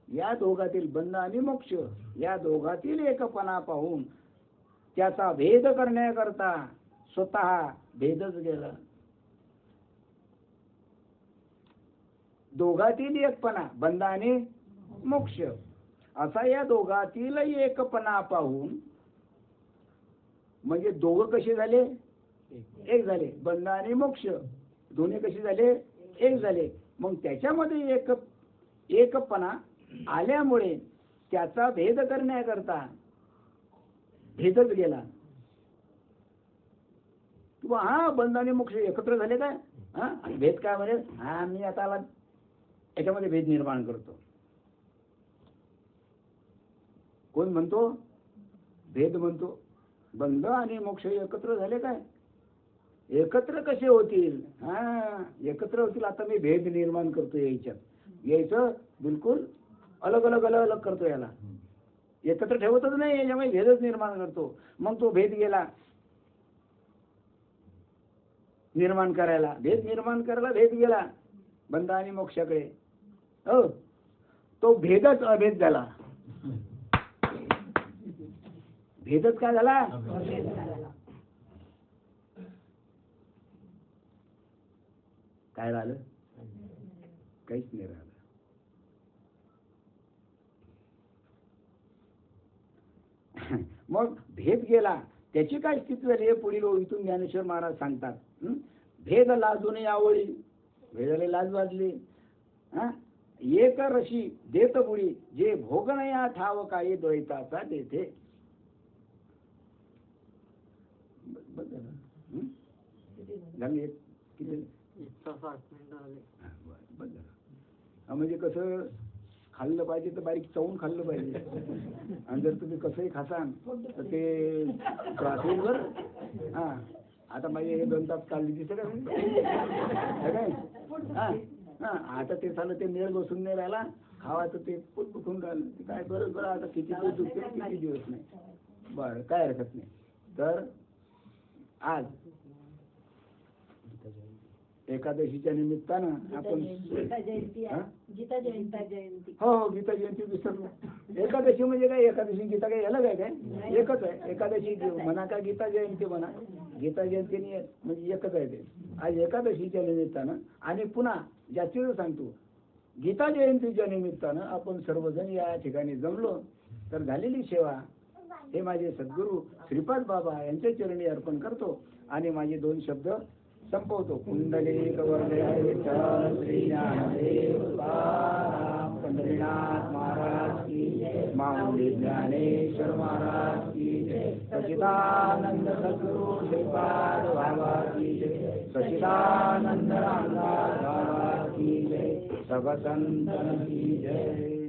या दोघातील बंध आणि मोक्ष या दोघातील एकपणा पाहून त्याचा भेद करण्याकरता स्वतः भेदच गेला. दोघातील एकपणा बंध आणि मोक्ष असा या दोघातील एकपणा पाहून, म्हणजे दोघं कसे झाले? एक झाले. बंध आणि मोक्ष दोन्ही कसे झाले? एक झाले. मग त्याच्यामध्ये एकपणा आल्यामुळे त्याचा भेद करण्याकरता भेदच गेला. किंवा हा बंध आणि मोक्ष एकत्र झाले काय? आणि भेद काय म्हणजे? हा मी आता याच्यामध्ये भेद निर्माण करतो. कोण म्हणतो? भेद म्हणतो. बंध आणि मोक्ष एकत्र झाले काय? एकत्र कसे होतील? एकत्र होतील. आता मी भेद निर्माण करतो याच्यात. यायचं बिलकुल अलग अलग अलग अलग करतो. याला एकत्र ठेवतच नाही, याच्यामुळे भेदच निर्माण करतो. मग तो भेद गेला निर्माण करायला, भेद निर्माण करायला भेद गेला बंध आणि मोक्षाकडे. हो, तो भेदच अभेद झाला. भेदच काय झाला? काय राहिलं? काहीच नाही राहिलं. मग भेद गेला, त्याची काय स्थिती झाली हे पुढील ओळीतून ज्ञानेश्वर महाराज सांगतात. भेद लाजून यावळी, भेदाला लाज वाजली. एक रशी देत बुडी, जे भोगणया ठाव काही द्वैताचा देते. म्हणजे कसं खाल्लं पाहिजे तर बारीक चावून खाल्लं पाहिजे. आणि जर तुम्ही कसंही खासान तर ते त्रास होईल बरं. आता माझे हे 2 तास काढली दिसत काय? आता ते झालं, ते नेळ बसून नाही राहिला, खावायचं ते पोट दुखून राहिलं. ते काय बरं आता किती दिवस दुखते किती दिवस नाही. बरं, काय हरकत नाही. तर आज एकादशीच्या निमित्तानं आपण गीता जयंती. हो गीता जयंती विसरलो. एकादशी म्हणजे काय? एकादशी गीता काही अलग आहे काय? एकच आहे. एकादशी म्हणा का गीता जयंती म्हणा, गीता जयंती म्हणजे एकच आहे ते. आज एकादशीच्या निमित्तानं आणि पुन्हा जास्तीच सांगतो, गीता जयंतीच्या निमित्तानं आपण सर्वजण या ठिकाणी जमलो तर झालेली सेवा हे माझे सद्गुरू श्रीपाद बाबा यांच्या चरणी अर्पण करतो आणि माझे 2 शब्द संपवतो. कुंडलिक वरदे विठ्ठल श्री ज्ञानदेव तुकाराम पंढरीनाथ महाराज की जय, माऊली ज्ञानेश्वर महाराज की जय, सच्चिदानंद सद्गुरू श्रीपाद बाबा की जय, सच्चिदानंद रामदास बाबा की जय, सब संतन की जय.